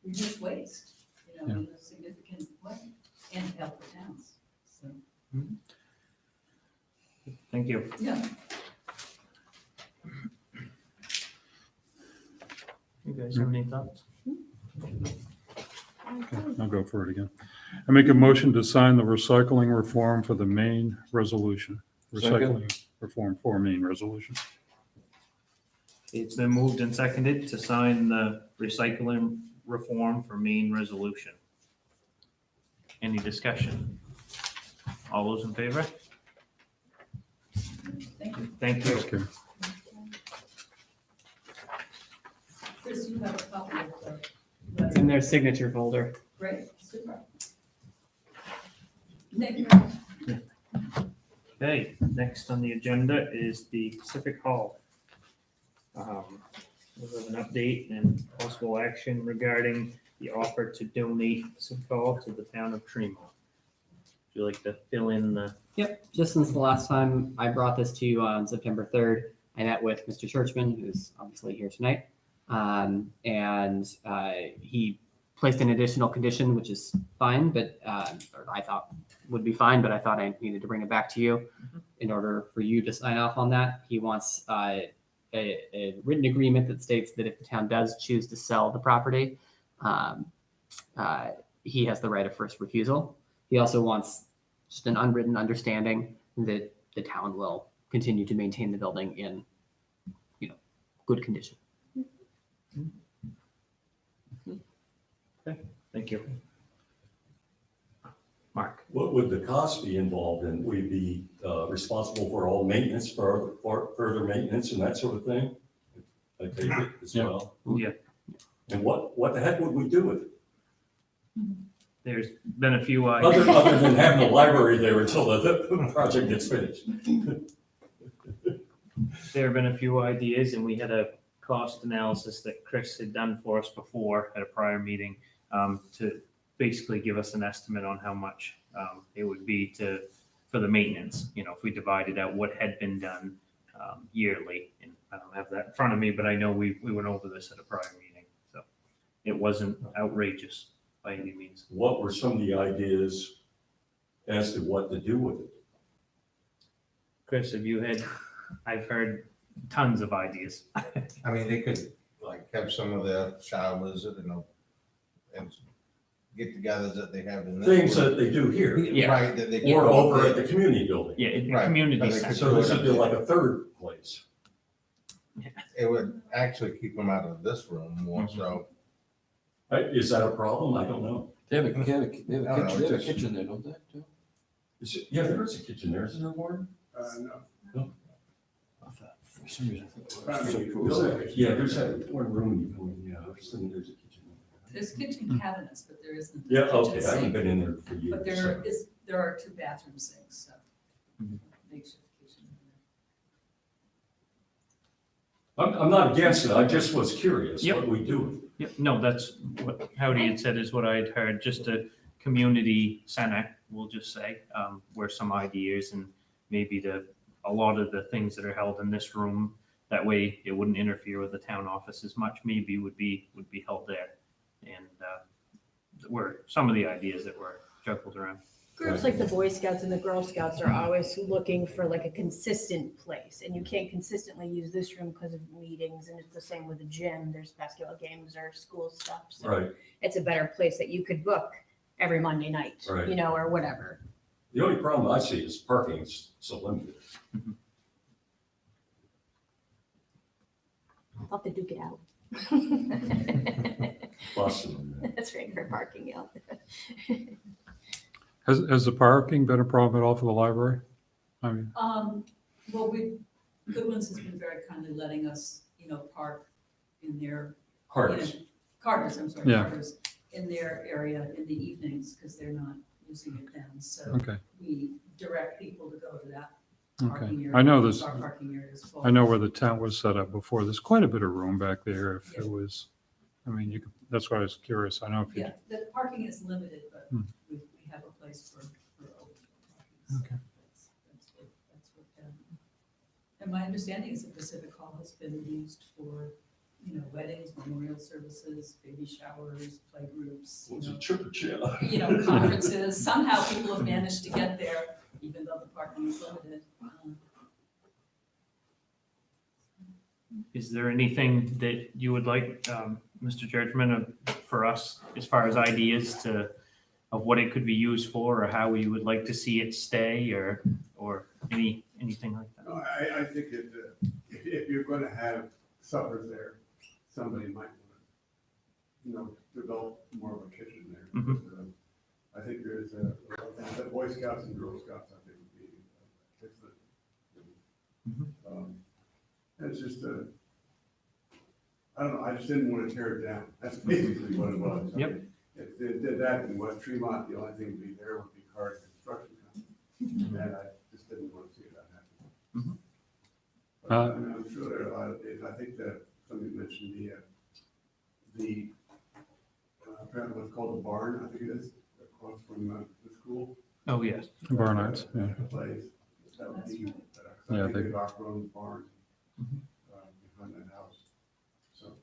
reduce waste, in a significant way, and help the towns, so, Thank you. yeah. You guys have any thoughts? Okay, I'll go for it again. I make a motion to sign the recycling reform for the main resolution. Recycling reform for main resolution. It's been moved and seconded to sign the recycling reform for main resolution. Any discussion? All those in favor? Thank you. Thank you. Okay. Chris, you have a copy of the It's letter. in their signature folder. Great, super. Thank you very much. Okay, next on the agenda is the Pacific Hall. We have an update and possible action regarding the offer to donate Pacific Hall to the town of Tremont. Would you like to fill in the, Yep, just since the last time I brought this to you on September 3rd, I met with Mr. Churchman, who's obviously here tonight. He placed an additional condition, which is fine, but or I thought would be fine, but I thought I needed to bring it back to you in order for you to sign off on that. He wants a written agreement that states that if the town does choose to sell the property, he has the right of first refusal. He also wants just an unwritten understanding that the town will continue to maintain the building in, good condition. thank you. Mark? What would the cost be involved in? Would we be responsible for all maintenance, for further maintenance and that sort of thing? I take it as Yeah. well. Yeah. And what the heck would we do with it? There's been a few Other than having a library there until the project gets finished. There have been a few ideas, and we had a cost analysis that Chris had done for us before at a prior meeting to basically give us an estimate on how much it would be for the maintenance. If we divided out what had been done yearly, and I don't have that in front of me, but I know we went over this at a prior meeting, so it wasn't outrageous by any means. What were some of the ideas as to what to do with it? Chris, I've heard tons of ideas. I mean, they could like have some of the showers, and get-togethers that they have in this. Things that they do here, Yeah. Right, that they. or over at the community building. Yeah, in the Right, community but they center. could So this would be like a third place. It would actually keep them out of this room more Mm-hmm. so. Is that a problem? I don't know. They have a I don't know, just- kitchen there, don't they? too? Yeah, there is a kitchen there, isn't there, Warren? No. For some reason, I thought Probably it for was. the- Yeah, there's that one room you go in, yeah, there's a kitchen. There's kitchen cabinets, but there isn't. a Yeah, kitchen okay, I haven't sink. been in there for years. But there are 2 bathroom sinks, so. Mhm. Makeshift kitchen. I'm not against it, I just was curious Yep. what we do with it. Yep, no, that's what Howdy had said is what I had heard, just a community center, we'll just say, where some ideas and maybe a lot of the things that are held in this room, that way it wouldn't interfere with the town office as much, maybe would be held there. And were some of the ideas that were juggled around. Groups like the Boy Scouts and the Girl Scouts are always looking for like a consistent place, and you can't consistently use this room because of meetings, and it's the same with the gym. There's basketball games or school stuff, so Right, it's a better place that you could book every Monday night, Right. or whatever. the only problem I see is parking is so limited. I'll have to duke it out. Boston. That's right, for parking, yeah. Has the parking been a problem at all for the library? I mean, Well, Goodwin's has been very kindly letting us, park in their. Carter's. Carter's, I'm sorry, Yeah. Carter's, in their area in the evenings, because they're not using it then, so okay, we direct people to go to that okay. parking area. I know this, Our parking area is full. I know where the tent was set up before. There's quite a bit of room back there if Yeah. it was, that's why I was curious. I know if you, Yeah, the parking is limited, but Hmm. we have a place for open parking. so Okay. That's what, and my understanding is that Pacific Hall has been used for, weddings, memorial services, baby showers, play groups, Was it church? Yeah. conferences. Somehow people have managed to get there, even though the parking is limited. Is there anything that you would like, Mr. Judgment, for us, as far as ideas of what it could be used for, or how you would like to see it stay, or anything like that? No, I think that if you're gonna have suppers there, somebody might want to, develop more of a kitchen there. Mhm. I think there's the Boy Scouts and Girl Scouts, I think would be excellent. Mhm. It's just I don't know, I just didn't want to tear it down. That's basically what it was. I Yep. mean, If they did that in West Tremont, the only thing to be there would be Carter Construction Company. And I just didn't want to see that happen. But, I mean, I'm sure there are a lot of things. I think that somebody mentioned the I forgot what's called the barn, I think it is, across from the school. Oh, yes. Barnards, yeah. Place. That would be, Yeah, I think they- they've outgrown the barn behind that house. So,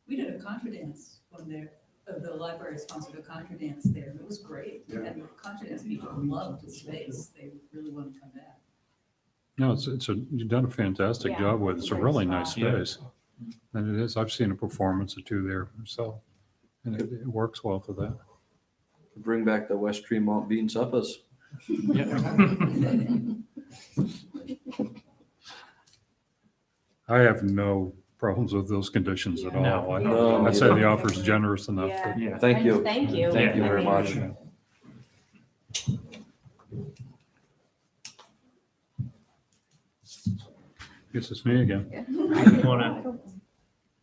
We did a contra dance when the library sponsored a contra dance there, and it was great. Yeah. And contra dance people loved the space, they really want to come back. No, you've done a fantastic Yeah, job with it. It's a great really nice spot. Yeah. space. And it is, I've seen a performance or two there myself. And it works well for that. Bring back the West Tremont bean suppas. I have no problems with those conditions at No. all. No, I'd say the offer's generous enough. Yeah. Yeah. Thank you. Thank you. Thank you I very mean, much. Guess it's me again. Want to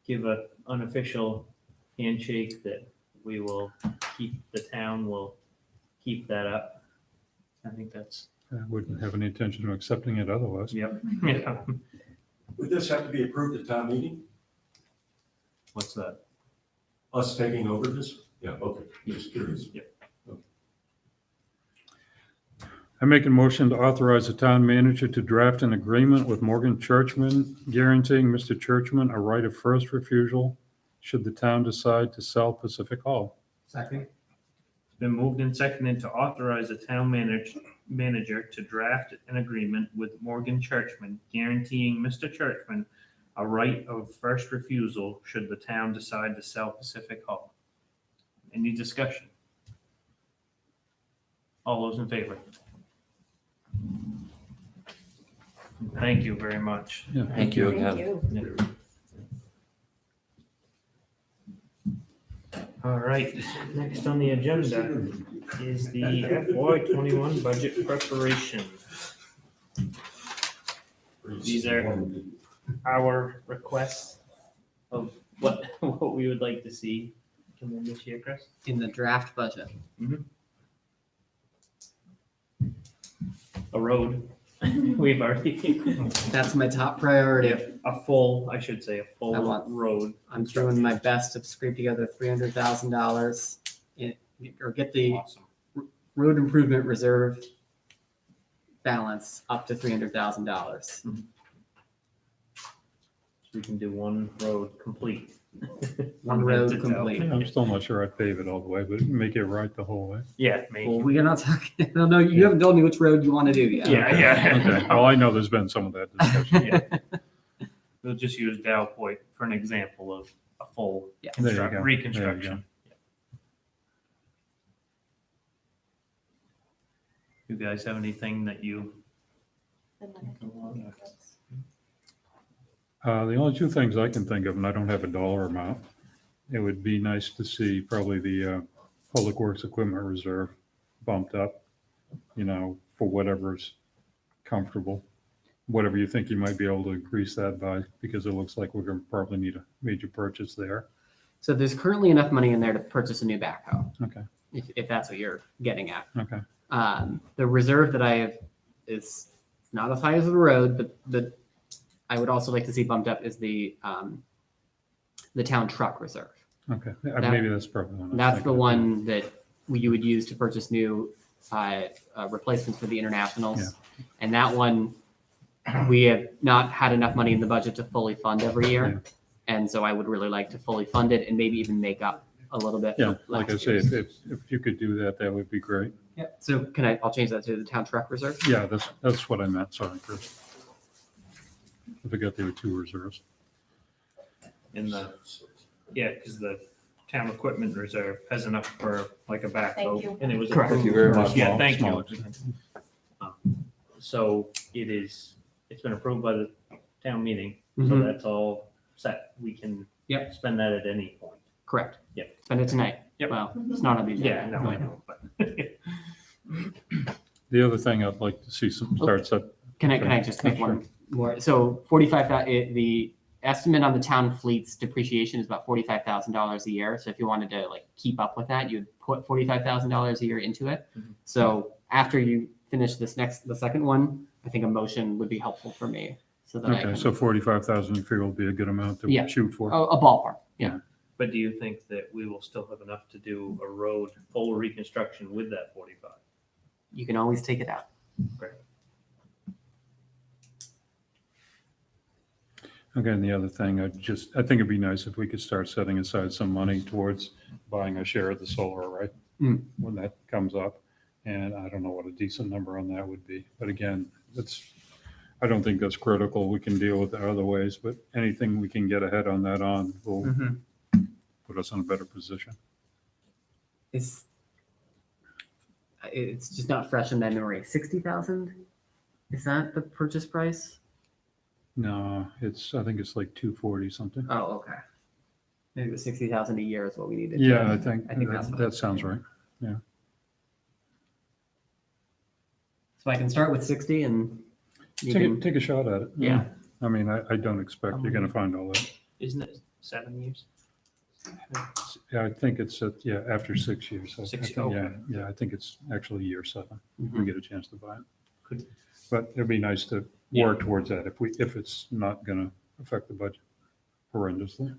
give an unofficial handshake that we will the town will keep that up. I think that's, I wouldn't have any intention of accepting it otherwise. yep. Yeah. Would this have to be approved at town meeting? What's that? Us taking over this? Yeah, okay, just curious. I make a motion to authorize the town manager to draft an agreement with Morgan Churchman guaranteeing Mr. Churchman a right of first refusal should the town decide to sell Pacific Hall. Second. It's been moved and seconded to authorize the town manager to draft an agreement with Morgan Churchman guaranteeing Mr. Churchman a right of first refusal should the town decide to sell Pacific Hall. Any discussion? All those in favor? Thank you very much. Yeah. Thank you Thank again. you. All right, next on the agenda is the FY 21 budget preparation. These are our requests of what we would like to see come in this year, Chris. In the draft budget. A road. We've already, That's my top priority. a full, I should say, a full I want- road. I'm doing my best to scrape together $300,000 or get the Awesome. road improvement reserve balance up to $300,000. We can do one road complete. One road From head to toe. complete. I'm still not sure I'd pave it all the way, but make it right the whole way. Yeah, maybe. Well, we are not talking, I don't know, you haven't told me which road you want to do yet. Yeah, yeah. Okay, well, I know there's been some of that discussion. Yeah. We'll just use Dow Point for an example of a full Yeah. There you go. reconstruction. You guys have anything that you? The only two things I can think of, and I don't have a dollar amount, it would be nice to see probably the Public Works Equipment Reserve bumped up, for whatever's comfortable. Whatever you think you might be able to increase that by, because it looks like we're going to probably need a major purchase there. So there's currently enough money in there to purchase a new backhoe, Okay, if that's what you're getting at. okay. The reserve that I have is not as high as the road, but I would also like to see bumped up is the town truck reserve. Okay, That- maybe that's probably one. I was That's the thinking of. one that you would use to purchase new replacements for the internationals. And that one, we have not had enough money in the budget to fully fund every year. And so I would really like to fully fund it and maybe even make up a little bit. Yeah, for like I last say, year's. if you could do that, that would be great. Yeah, so I'll change that to the town truck reserve. Yeah, that's what I meant, sorry, Chris. I forgot there were two reserves. In the, because the town equipment reserve has enough for like a Thank backhoe. you. And it was. Correct. Thank you very much. Yeah, thank Small. you. So it's been approved by the town meeting, so Mhm. that's all set. We can Yep. spend that at any point. Correct. Yep. Spend it tonight. Yep. Well, it's not on the agenda. Yeah, no, I know, but. The other thing I'd like to see some starts up. Can I just make Sure. one more? So 45, the estimate on the town fleet's depreciation is about $45,000 a year. So if you wanted to like keep up with that, you'd put $45,000 a year into it. Mhm. So after you finish the second one, I think a motion would be helpful for me so that I Okay, can, so 45,000 you figure will be a good amount Yeah. to shoot for. a ballpark. Yeah. But do you think that we will still have enough to do a road full reconstruction with that 45? You can always take it out. Okay, and the other thing, I think it'd be nice if we could start setting aside some money towards buying a share of the solar array when that comes up. And I don't know what a decent number on that would be. But again, I don't think that's critical. We can deal with it other ways, but anything we can get ahead on that will put us in a better position. It's just not fresh in my memory. 60,000? Is that the purchase price? No, I think it's like 240 something. Oh, okay. Maybe it was 60,000 a year is what we needed. Yeah, I think that's that sounds right. So I can start with 60 and you can, Take a shot at it. Yeah. I mean, I don't expect you're going to find all that. Isn't it 7 years? Yeah, I think it's after 6 years. So I 6 think- okay. Yeah, I think it's actually year 7. Mhm. We get a chance to buy it. Could- But it'd be nice to Yeah. work towards that if it's not going to affect the budget horrendously.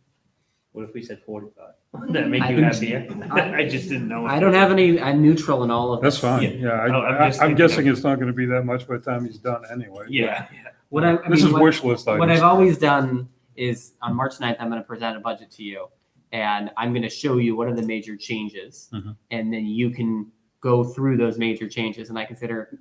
What if we said 45? Would that make I you can- happier? I just didn't know. I don't have I'm neutral in all of That's this. fine. Yeah. Yeah, Oh, I'm just I'm thinking guessing of- it's not going to be that much by the time he's done anyway. Yeah. What I This mean, is what- wish list items. What I've always done is on March 9th, I'm going to present a budget to you and I'm going to show you what are the major changes. Mhm. And then you can go through those major changes. And I consider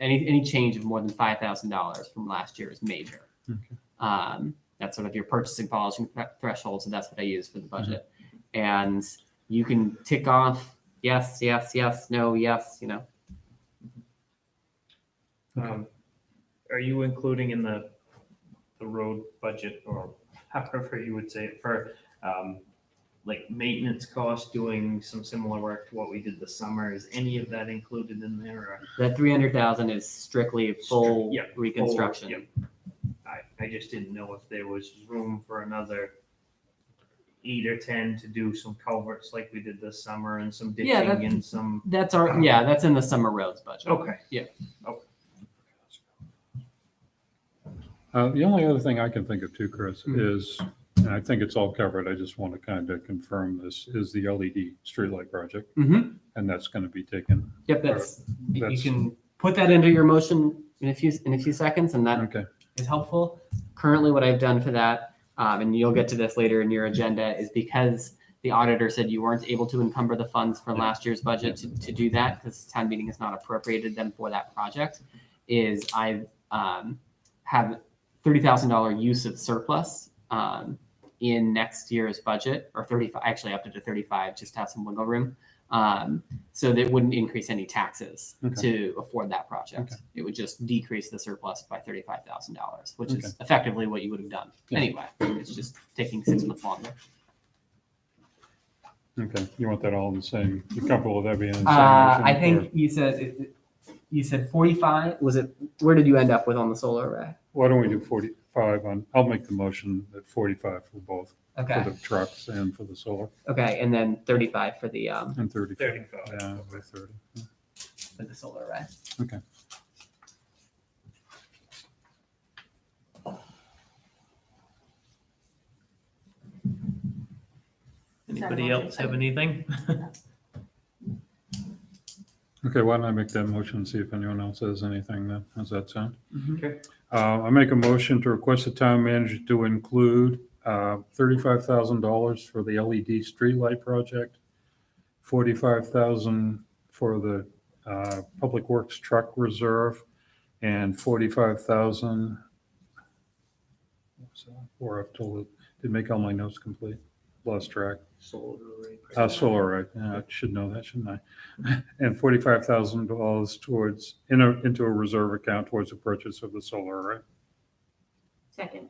any change of more than $5,000 from last year is major. Okay. That's sort of your purchasing policy threshold. So that's what I use for the budget. And you can tick off yes, yes, yes, no, yes, Are you including in the road budget, or however you would say it, for like maintenance costs, doing some similar work to what we did this summer? Is any of that included in there? Or? That 300,000 is strictly full Yeah, reconstruction. Yep. I just didn't know if there was room for another 8 or 10 to do some culverts like we did this summer and some ditching Yeah, that- and some. That's that's in the summer roads budget. Okay. Yeah. Okay. The only other thing I can think of too, Chris, is, and I think it's all covered, I just want to kind of confirm this, is the LED streetlight project. Mm-hmm. And that's going to be taken. Yep, you That's- can put that into your motion in a few seconds, and that Okay. is helpful. Currently, what I've done for that, and you'll get to this later in your agenda, is because the auditor said you weren't able to encumber the funds from last year's budget to do that because town meeting has not appropriated them for that project. Is I have $30,000 use of surplus in next year's budget, or 35, actually up to 35, just to have some wiggle room. So that wouldn't increase any taxes to afford that project. Okay. It would just decrease the surplus by $35,000, which Okay. is effectively what you would have done anyway. It's just taking 6 months longer. Okay. You want that all in the same, you comfortable with that being in the same? I motion, think you said 45. Was it? Where did you end up with on the solar array? or why don't we do 45 on, I'll make the motion at 45 for both, Okay. for the trucks and for the solar, Okay, and then 35 for the and 35. 35. Yeah, over 30. Yeah. for the solar array. Okay. Anybody else have anything? Okay, why don't I make that motion and see if anyone else has anything then? How's that sound? Okay. I make a motion to request the town manager to include $35,000 for the LED streetlight project, $45,000 for the Public Works truck reserve, and $45,000. Or I've told it, did make all my notes complete. Lost track. Solar array. Solar, right? Yeah, I should know that, shouldn't I? And $45,000 towards into a reserve account towards the purchase of the solar array. Second.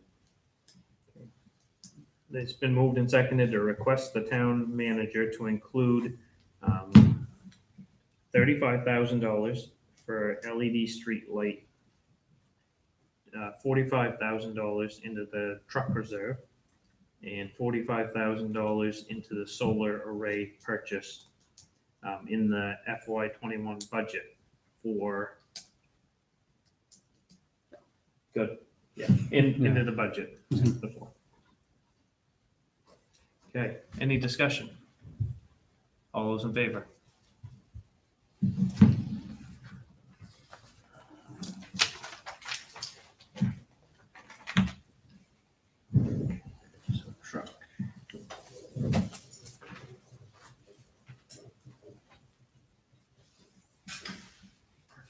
It's been moved and seconded to request the town manager to include $35,000 for LED street light $45,000 into the truck reserve and $45,000 into the solar array purchase in the FY21 budget for. Good, yeah, into the budget before. Okay, any discussion? All those in favor? So, truck.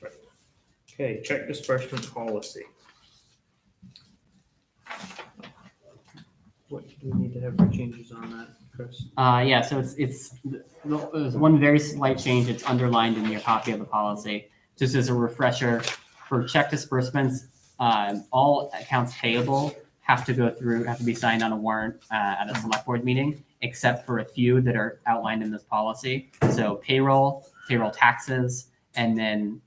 Perfect. Okay, check disbursement policy. What do we need to have for changes on that, Chris? Yeah, so there's one very slight change. It's underlined in your copy of the policy. Just as a refresher, for check disbursements, all accounts payable have to be signed on a warrant at a select board meeting, except for a few that are outlined in this policy. So payroll taxes, and then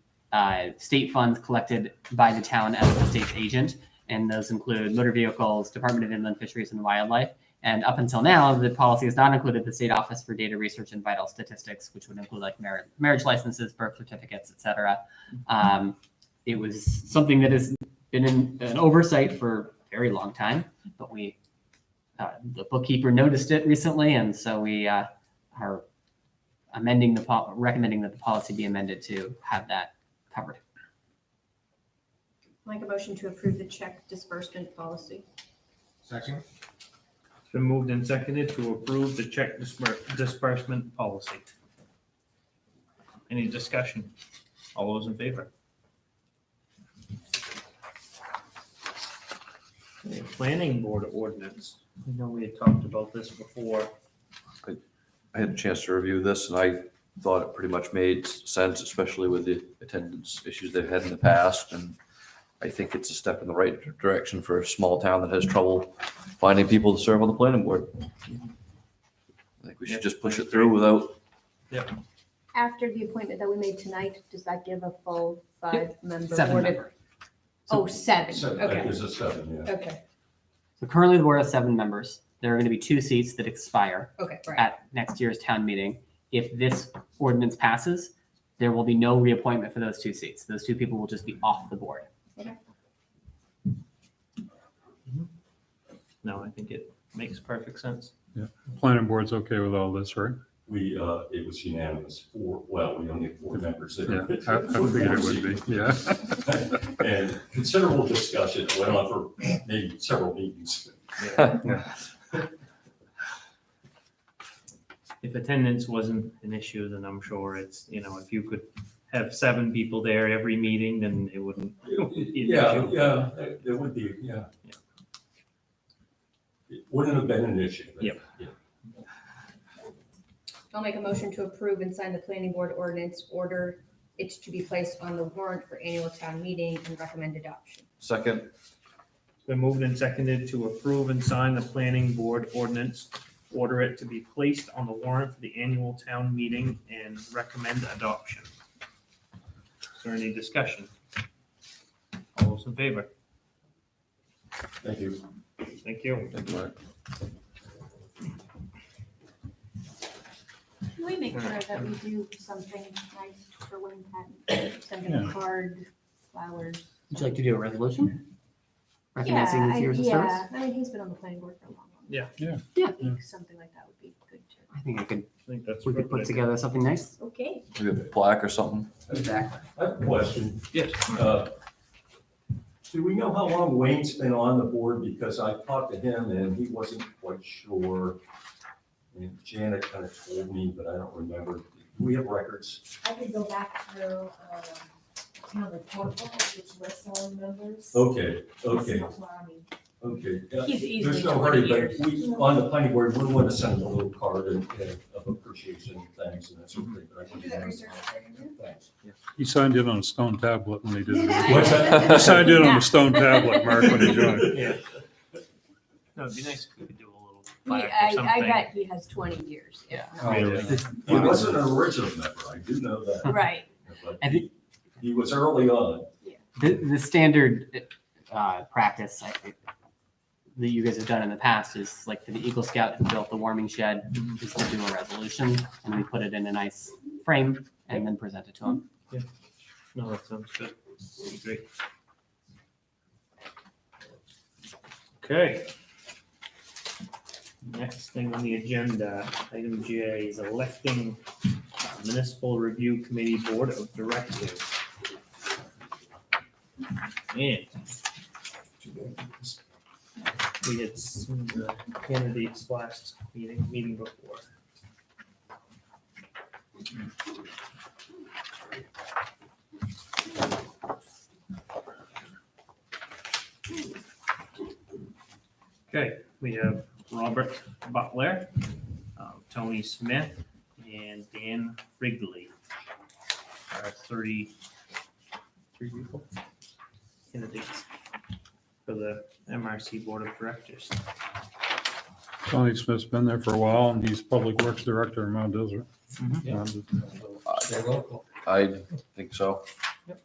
state funds collected by the town as the state's agent. And those include motor vehicles, Department of Inland Fisheries and Wildlife. And up until now, the policy has not included the State Office for Data Research and Vital Statistics, which would include like marriage licenses, birth certificates, et cetera. It was something that has been an oversight for a very long time, but the bookkeeper noticed it recently, and so we are recommending that the policy be amended to have that covered. Make a motion to approve the check disbursement policy. Second? It's been moved and seconded to approve the check disbursement policy. Any discussion? All those in favor? Okay, planning board ordinance. I know we had talked about this before. I had a chance to review this and I thought it pretty much made sense, especially with the attendance issues they've had in the past. And I think it's a step in the right direction for a small town that has trouble finding people to serve on the planning board. I think we should just push it through without. After the appointment that we made tonight, does that give a full 5-member Seven board? member. Oh, seven, Seven, okay, There's a 7, yeah. okay, So currently the board has 7 members. There are going to be 2 seats that expire okay, right. at next year's town meeting. If this ordinance passes, there will be no reappointment for those 2 seats. Those 2 people will just be off the board. No, I think it makes perfect sense. Planning board's okay with all this, right? It was unanimous. We only have 4 members Yeah, there. I figured it would be, yeah. And considerable discussion went on for maybe several meetings. If attendance wasn't an issue, then I'm sure it's, if you could have 7 people there every meeting, then it wouldn't. be an issue. Yeah, it would be, yeah. It wouldn't have been an issue. but- Yep. yeah. I'll make a motion to approve and sign the planning board ordinance, order it to be placed on the warrant for annual town meeting and recommend adoption. Second, It's been moved and seconded to approve and sign the planning board ordinance, order it to be placed on the warrant for the annual town meeting and recommend adoption. Is there any discussion? All those in favor? Thank you. Thank you. thank you, Mark. Can we make sure that we do something nice for Wayne Patton? Send him a card, flowers. Would you like to do a resolution? Recognizing his years of service? Yeah, I mean, he's been on the planning board for a long time. Yeah. Yeah. I think something like that would be good too. I think I think that's. we could put together something nice. Okay. Maybe a plaque or something. Exactly. I have a question. Yes. Do we know how long Wayne's been on the board? Because I talked to him and he wasn't quite sure. And Janet kind of told me, but I don't remember. Do we have records? I could go back through, town report book, which lists all the members. Okay, That's okay, not where I mean. okay. Yeah. He's easily There's no 20 hurry, years. but we, on the planning board, we want to send him a little card of appreciation, thanks, and that sort of thing. But I can do that. Thanks. He signed in on a stone tablet when he did it. What's that? He signed in on a stone tablet, Mark, when he joined. Yeah. No, it'd be nice if we could do a little He, plaque or I something. bet he has 20 years. Yeah. Really? He wasn't an original member, I do know that. Right. But I think he was early on. the standard practice that you guys have done in the past is like for the Eagle Scout who built the warming shed is to do a resolution and we put it in a nice frame and then present it to them. No, that sounds good. Great. Okay. Next thing on the agenda, item J is electing municipal review committee board of directors. And we had seen the candidates last meeting before. Okay, we have Robert Butler, Tony Smith, and Dan Wrigley. Our three people, candidates for the MRC Board of Directors. Tony Smith's been there for a while, and he's Public Works Director in Mount Desert. They're local. I think so. Yep.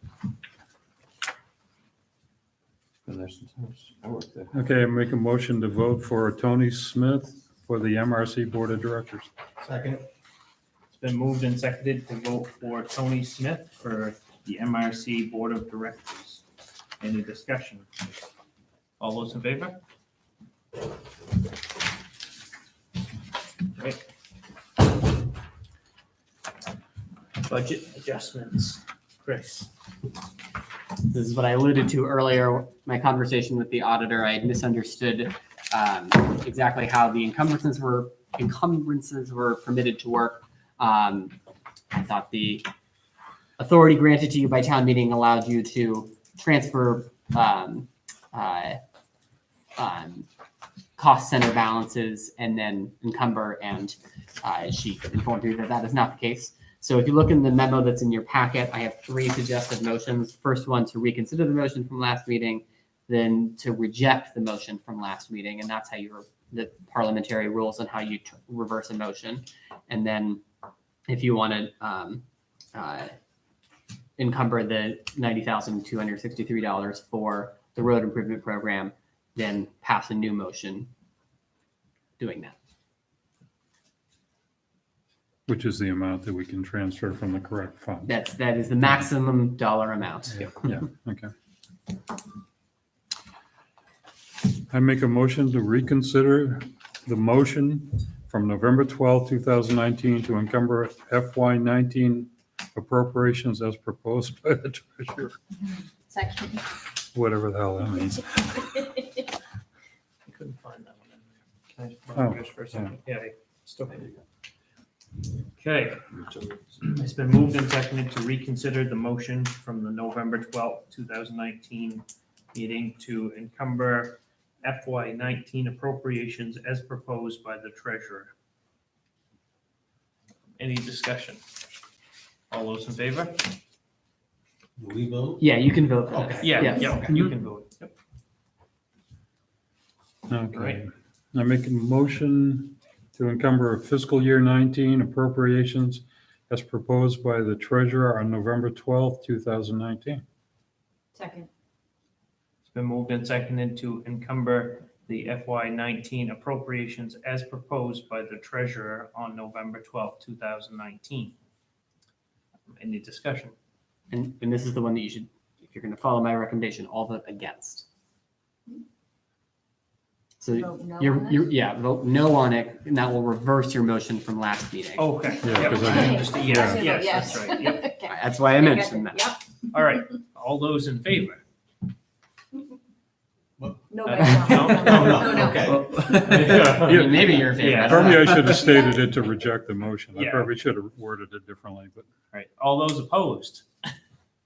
Been there since I worked there. Okay, I make a motion to vote for Tony Smith for the MRC Board of Directors. Second. It's been moved and seconded to vote for Tony Smith for the MRC Board of Directors. Any discussion? All those in favor? Right. Budget adjustments. Chris. This is what I alluded to earlier, my conversation with the auditor. I had misunderstood exactly how the encumbrances were permitted to work. I thought the authority granted to you by town meeting allowed you to transfer cost center balances and then encumber, and she informed me that that is not the case. So if you look in the memo that's in your packet, I have 3 suggested motions. First one, to reconsider the motion from last meeting, then to reject the motion from last meeting. And that's how the parliamentary rules on how you reverse a motion. And then if you want to encumber the $90,263 for the road improvement program, then pass a new motion doing that. Which is the amount that we can transfer from the correct fund. That is the maximum dollar amount. Yeah, okay. I make a motion to reconsider the motion from November 12, 2019 to encumber FY19 appropriations as proposed by the treasurer, Second. whatever the hell that means. I couldn't find that one in there. Can I borrow yours for a second? Yeah, I still have it. Okay, it's been moved and seconded to reconsider the motion from the November 12th, 2019 meeting to encumber FY19 appropriations as proposed by the treasurer. Any discussion? All those in favor? Do we vote? Yeah, you can vote for that. Okay. Yeah, Yes. yeah, you can vote. Yep. Okay. Right. I make a motion to encumber fiscal year 19 appropriations as proposed by the treasurer on November 12th, 2019. Second. It's been moved and seconded to encumber the FY19 appropriations as proposed by the treasurer on November 12th, 2019. Any discussion? And this is the one that you should, if you're going to follow my recommendation, all vote against. So Vote no on this? vote no on it, and that will reverse your motion from last meeting. Okay. Yeah, Yep. 'cause I didn't- Just a Yeah. Yes, yes, that's right. Yep. Okay. That's why I mentioned that. Yep. All right. All those in favor? Nobody. No, okay. I mean, maybe you're in favor. Yeah. I don't Probably know. I should have stated it to reject the motion. I Yeah. probably should have worded it differently, but All right. All those opposed?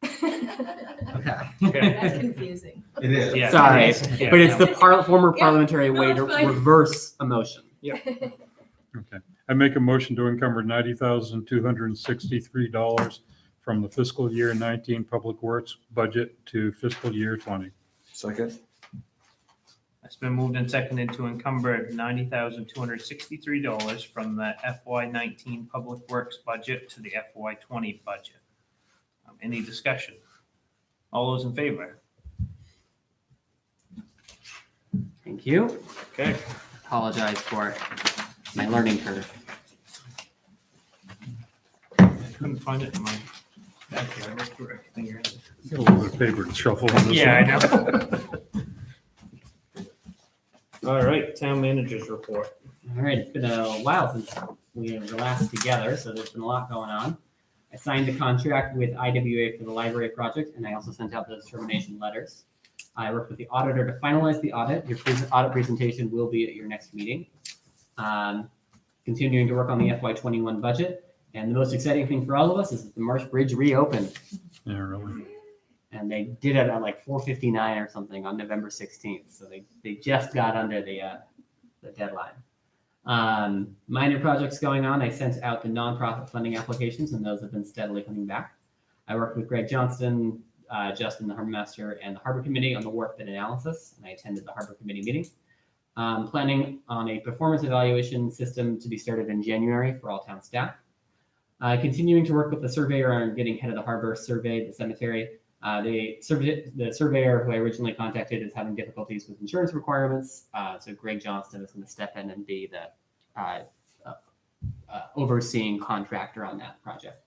Okay. Okay. That's confusing. It is. Yeah. Sorry, Yeah. but it's the former parliamentary no, way to it's fine. reverse a motion. okay. I make a motion to encumber $90,263 from the fiscal year 19 Public Works budget to fiscal year 20. Second. It's been moved and seconded to encumber $90,263 from the FY19 Public Works budget to the FY20 budget. Any discussion? All those in favor? Thank you. Okay. Apologize for my learning curve. I couldn't find it in my back here. I looked through everything here. Got a little bit of paper to shuffle on this Yeah, I one. know. All right, town manager's report. All right, it's been a while since we were last together, so there's been a lot going on. I signed the contract with IWA for the library project, and I also sent out those termination letters. I worked with the auditor to finalize the audit. Your audit presentation will be at your next meeting. Continuing to work on the FY21 budget, and the most exciting thing for all of us is that the Marsh Bridge reopened, Yeah, really. and they did it at like 4:59 or something on November 16th. So they just got under the deadline. Minor projects going on. I sent out the nonprofit funding applications, and those have been steadily coming back. I worked with Greg Johnston, Justin, the harbor master, and the harbor committee on the wharf bid analysis, and I attended the harbor committee meeting. Planning on a performance evaluation system to be started in January for all town staff. Continuing to work with the surveyor on getting head of the harbor survey, the cemetery. The surveyor who I originally contacted is having difficulties with insurance requirements. So Greg Johnston is going to step in and be the overseeing contractor on that project.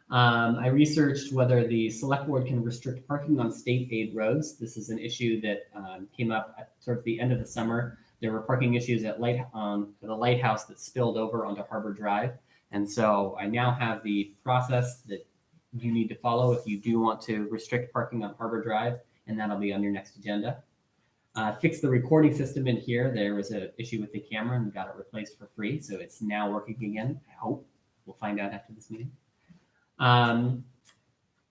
I researched whether the select board can restrict parking on state aid roads. This is an issue that came up towards the end of the summer. There were parking issues at the lighthouse that spilled over onto Harbor Drive. And so I now have the process that you need to follow if you do want to restrict parking on Harbor Drive, and that'll be on your next agenda. Fix the recording system in here. There was an issue with the camera and we got it replaced for free. So it's now working again, I hope. We'll find out after this meeting. Some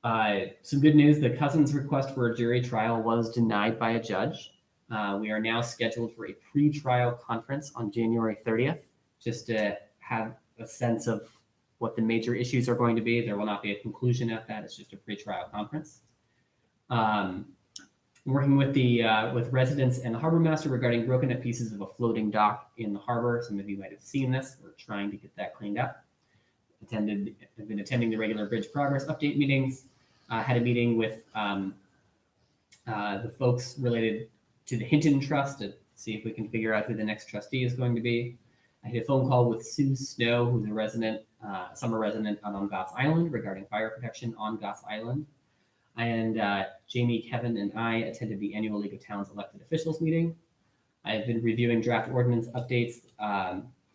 good news, the Cousins request for a jury trial was denied by a judge. We are now scheduled for a pre-trial conference on January 30th, just to have a sense of what the major issues are going to be. There will not be a conclusion at that. It's just a pre-trial conference. Working with with residents and the harbor master regarding broken up pieces of a floating dock in the harbor. Some of you might have seen this. We're trying to get that cleaned up. Have been attending the regular bridge progress update meetings. Had a meeting with the folks related to the Hinton Trust to see if we can figure out who the next trustee is going to be. I had a phone call with Sue Snow, who's a resident, summer resident out on Goss Island regarding fire protection on Goss Island. And Jamie, Kevin, and I attended the annual League of Towns elected officials meeting. I've been reviewing draft ordinance updates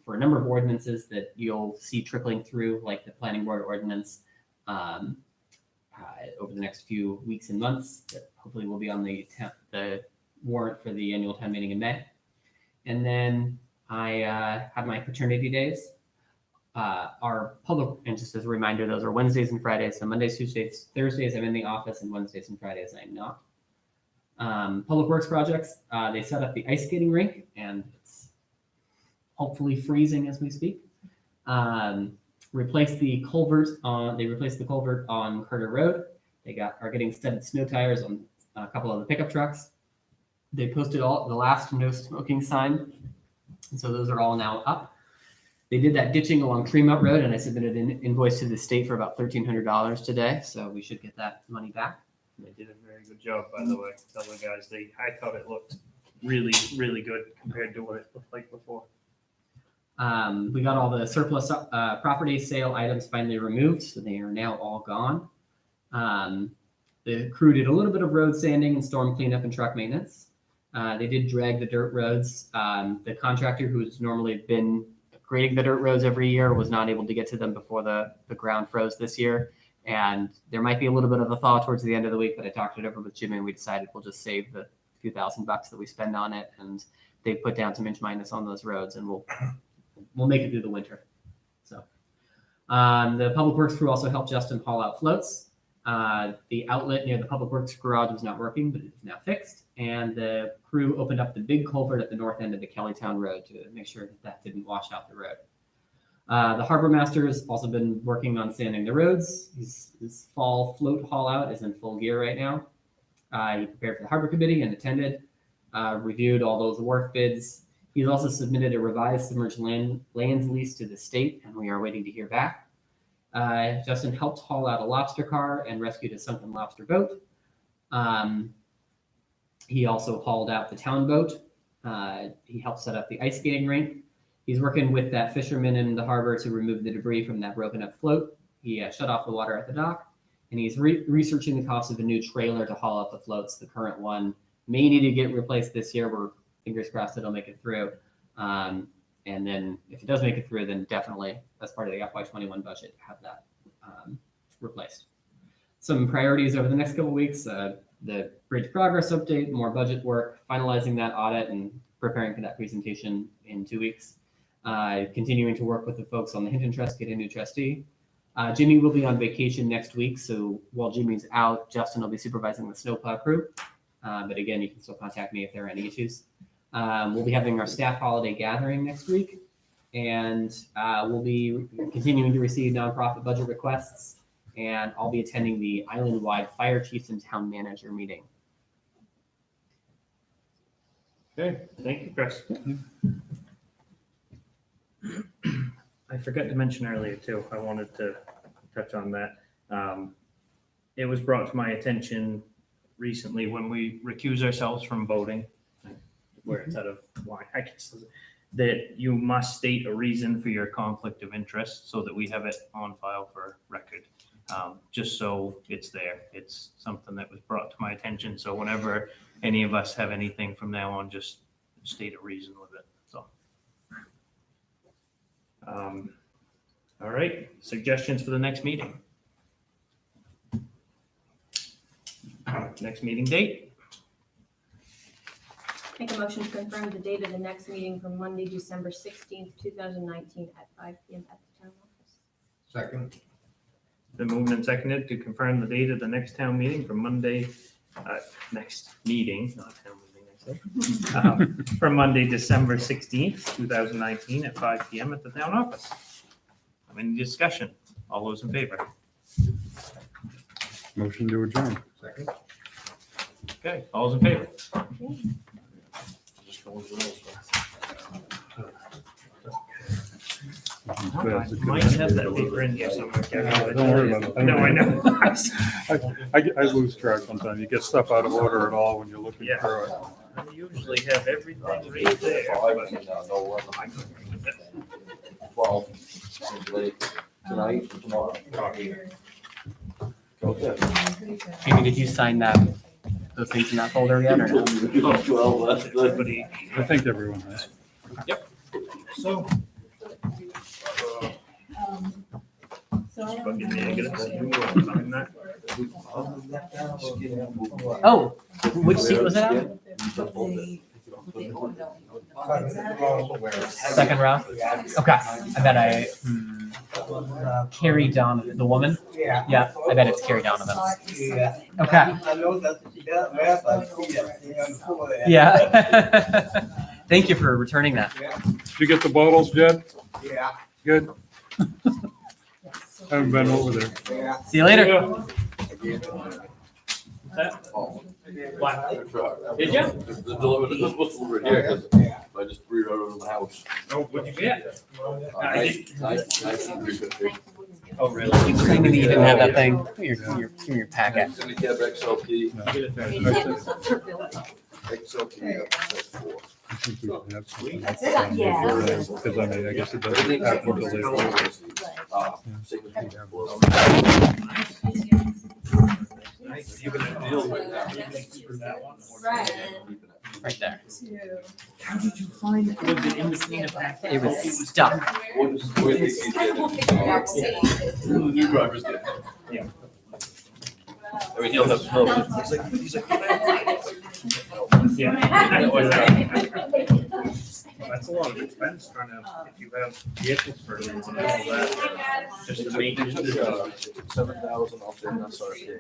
for a number of ordinances that you'll see trickling through, like the planning board ordinance over the next few weeks and months that hopefully will be on the warrant for the annual town meeting in May. And then I have my paternity days. Our public, and just as a reminder, those are Wednesdays and Fridays. So Mondays, Tuesdays, Thursdays, I'm in the office, and Wednesdays and Fridays, I'm not. Public Works projects, they set up the ice skating rink, and it's hopefully freezing as we speak. Replaced the culvert on Carter Road. They are getting studded snow tires on a couple of the pickup trucks. They posted the last no smoking sign, and so those are all now up. They did that ditching along Tremont Road, and I submitted an invoice to the state for about $1,300 today, so we should get that money back. They did a very good job, by the way. Tell the guys, I thought it looked really, really good compared to what it looked like before. We got all the surplus property sale items finally removed, so they are now all gone. The crew did a little bit of road sanding and storm cleanup and truck maintenance. They did drag the dirt roads. The contractor who's normally been grading the dirt roads every year was not able to get to them before the ground froze this year. And there might be a little bit of a thaw towards the end of the week, but I talked it over with Jimmy and we decided we'll just save the few $1,000 that we spend on it. And they put down some inch minus on those roads, and we'll make it through the winter. So the Public Works crew also helped Justin haul out floats. The outlet near the Public Works garage was not working, but it's now fixed. And the crew opened up the big culvert at the north end of the Kellytown Road to make sure that didn't wash out the road. The harbor master has also been working on sanding the roads. His fall float haul out is in full gear right now. He prepared for the harbor committee and attended, reviewed all those wharf bids. He's also submitted a revised submerged lands lease to the state, and we are waiting to hear back. Justin helped haul out a lobster car and rescued a sunken lobster boat. He also hauled out the town boat. He helped set up the ice skating rink. He's working with that fisherman in the harbor to remove the debris from that broken up float. He shut off the water at the dock, and he's researching the cost of a new trailer to haul out the floats. The current one may need to get replaced this year. We're fingers crossed it'll make it through. And then if it does make it through, then definitely as part of the FY21 budget, have that replaced. Some priorities over the next couple of weeks, the bridge progress update, more budget work, finalizing that audit and preparing for that presentation in 2 weeks. Continuing to work with the folks on the Hinton Trust, get a new trustee. Jimmy will be on vacation next week, so while Jimmy's out, Justin will be supervising the snowplow crew. But again, you can still contact me if there are any issues. We'll be having our staff holiday gathering next week, and we'll be continuing to receive nonprofit budget requests, and I'll be attending the island-wide fire chiefs and town manager meeting. Okay, thank you, Chris. I forgot to mention earlier too, I wanted to touch on that. It was brought to my attention recently when we recuse ourselves from voting, where it's out of line, I guess, that you must state a reason for your conflict of interest so that we have it on file for record. Just so it's there. It's something that was brought to my attention. So whenever any of us have anything from now on, just state a reason with it. So. All right, suggestions for the next meeting. Next meeting date. Make a motion to confirm the date of the next meeting from Monday, December 16th, 2019 at 5 p.m. at the town office. Second. Been moved and seconded to confirm the date of the next town meeting from Monday, next meeting, not town meeting, I said. From Monday, December 16th, 2019 at 5 p.m. at the town office. Any discussion? All those in favor? Motion to adjourn. Second. Okay, all those in favor? I might have that paper in here somewhere. Don't worry about it. No, I know. I lose track sometimes. You get stuff out of order at all when you're looking Yeah. through it. I usually have everything right there. Well, tonight, tomorrow. Amy, did you sign those things in that folder yet or no? Everybody. I think everyone has. So. Oh, which seat was it on? Second row? Okay, I bet Carrie Donovan, the woman? Yeah, I bet it's Carrie Donovan. Okay. Yeah. Thank you for returning that. Did you get the bottles, Jed? Yeah. Good. Haven't been over there. See you later. What? Did you? This was over here, because I just threw it out of my house. Oh, what'd you get? Oh, really? I knew you didn't have that thing. Give me your packet. XLP. I think we should have something. Because I mean, I guess it doesn't happen until later. Right there. How did you find it? Was it in between a packet? It was stuck. New drivers did. Yeah. I mean, he'll have snow. He's like, Yeah. That's a lot of expense trying to, if you have vehicles for it and all that, just to make it. 7,000 off the MSRP.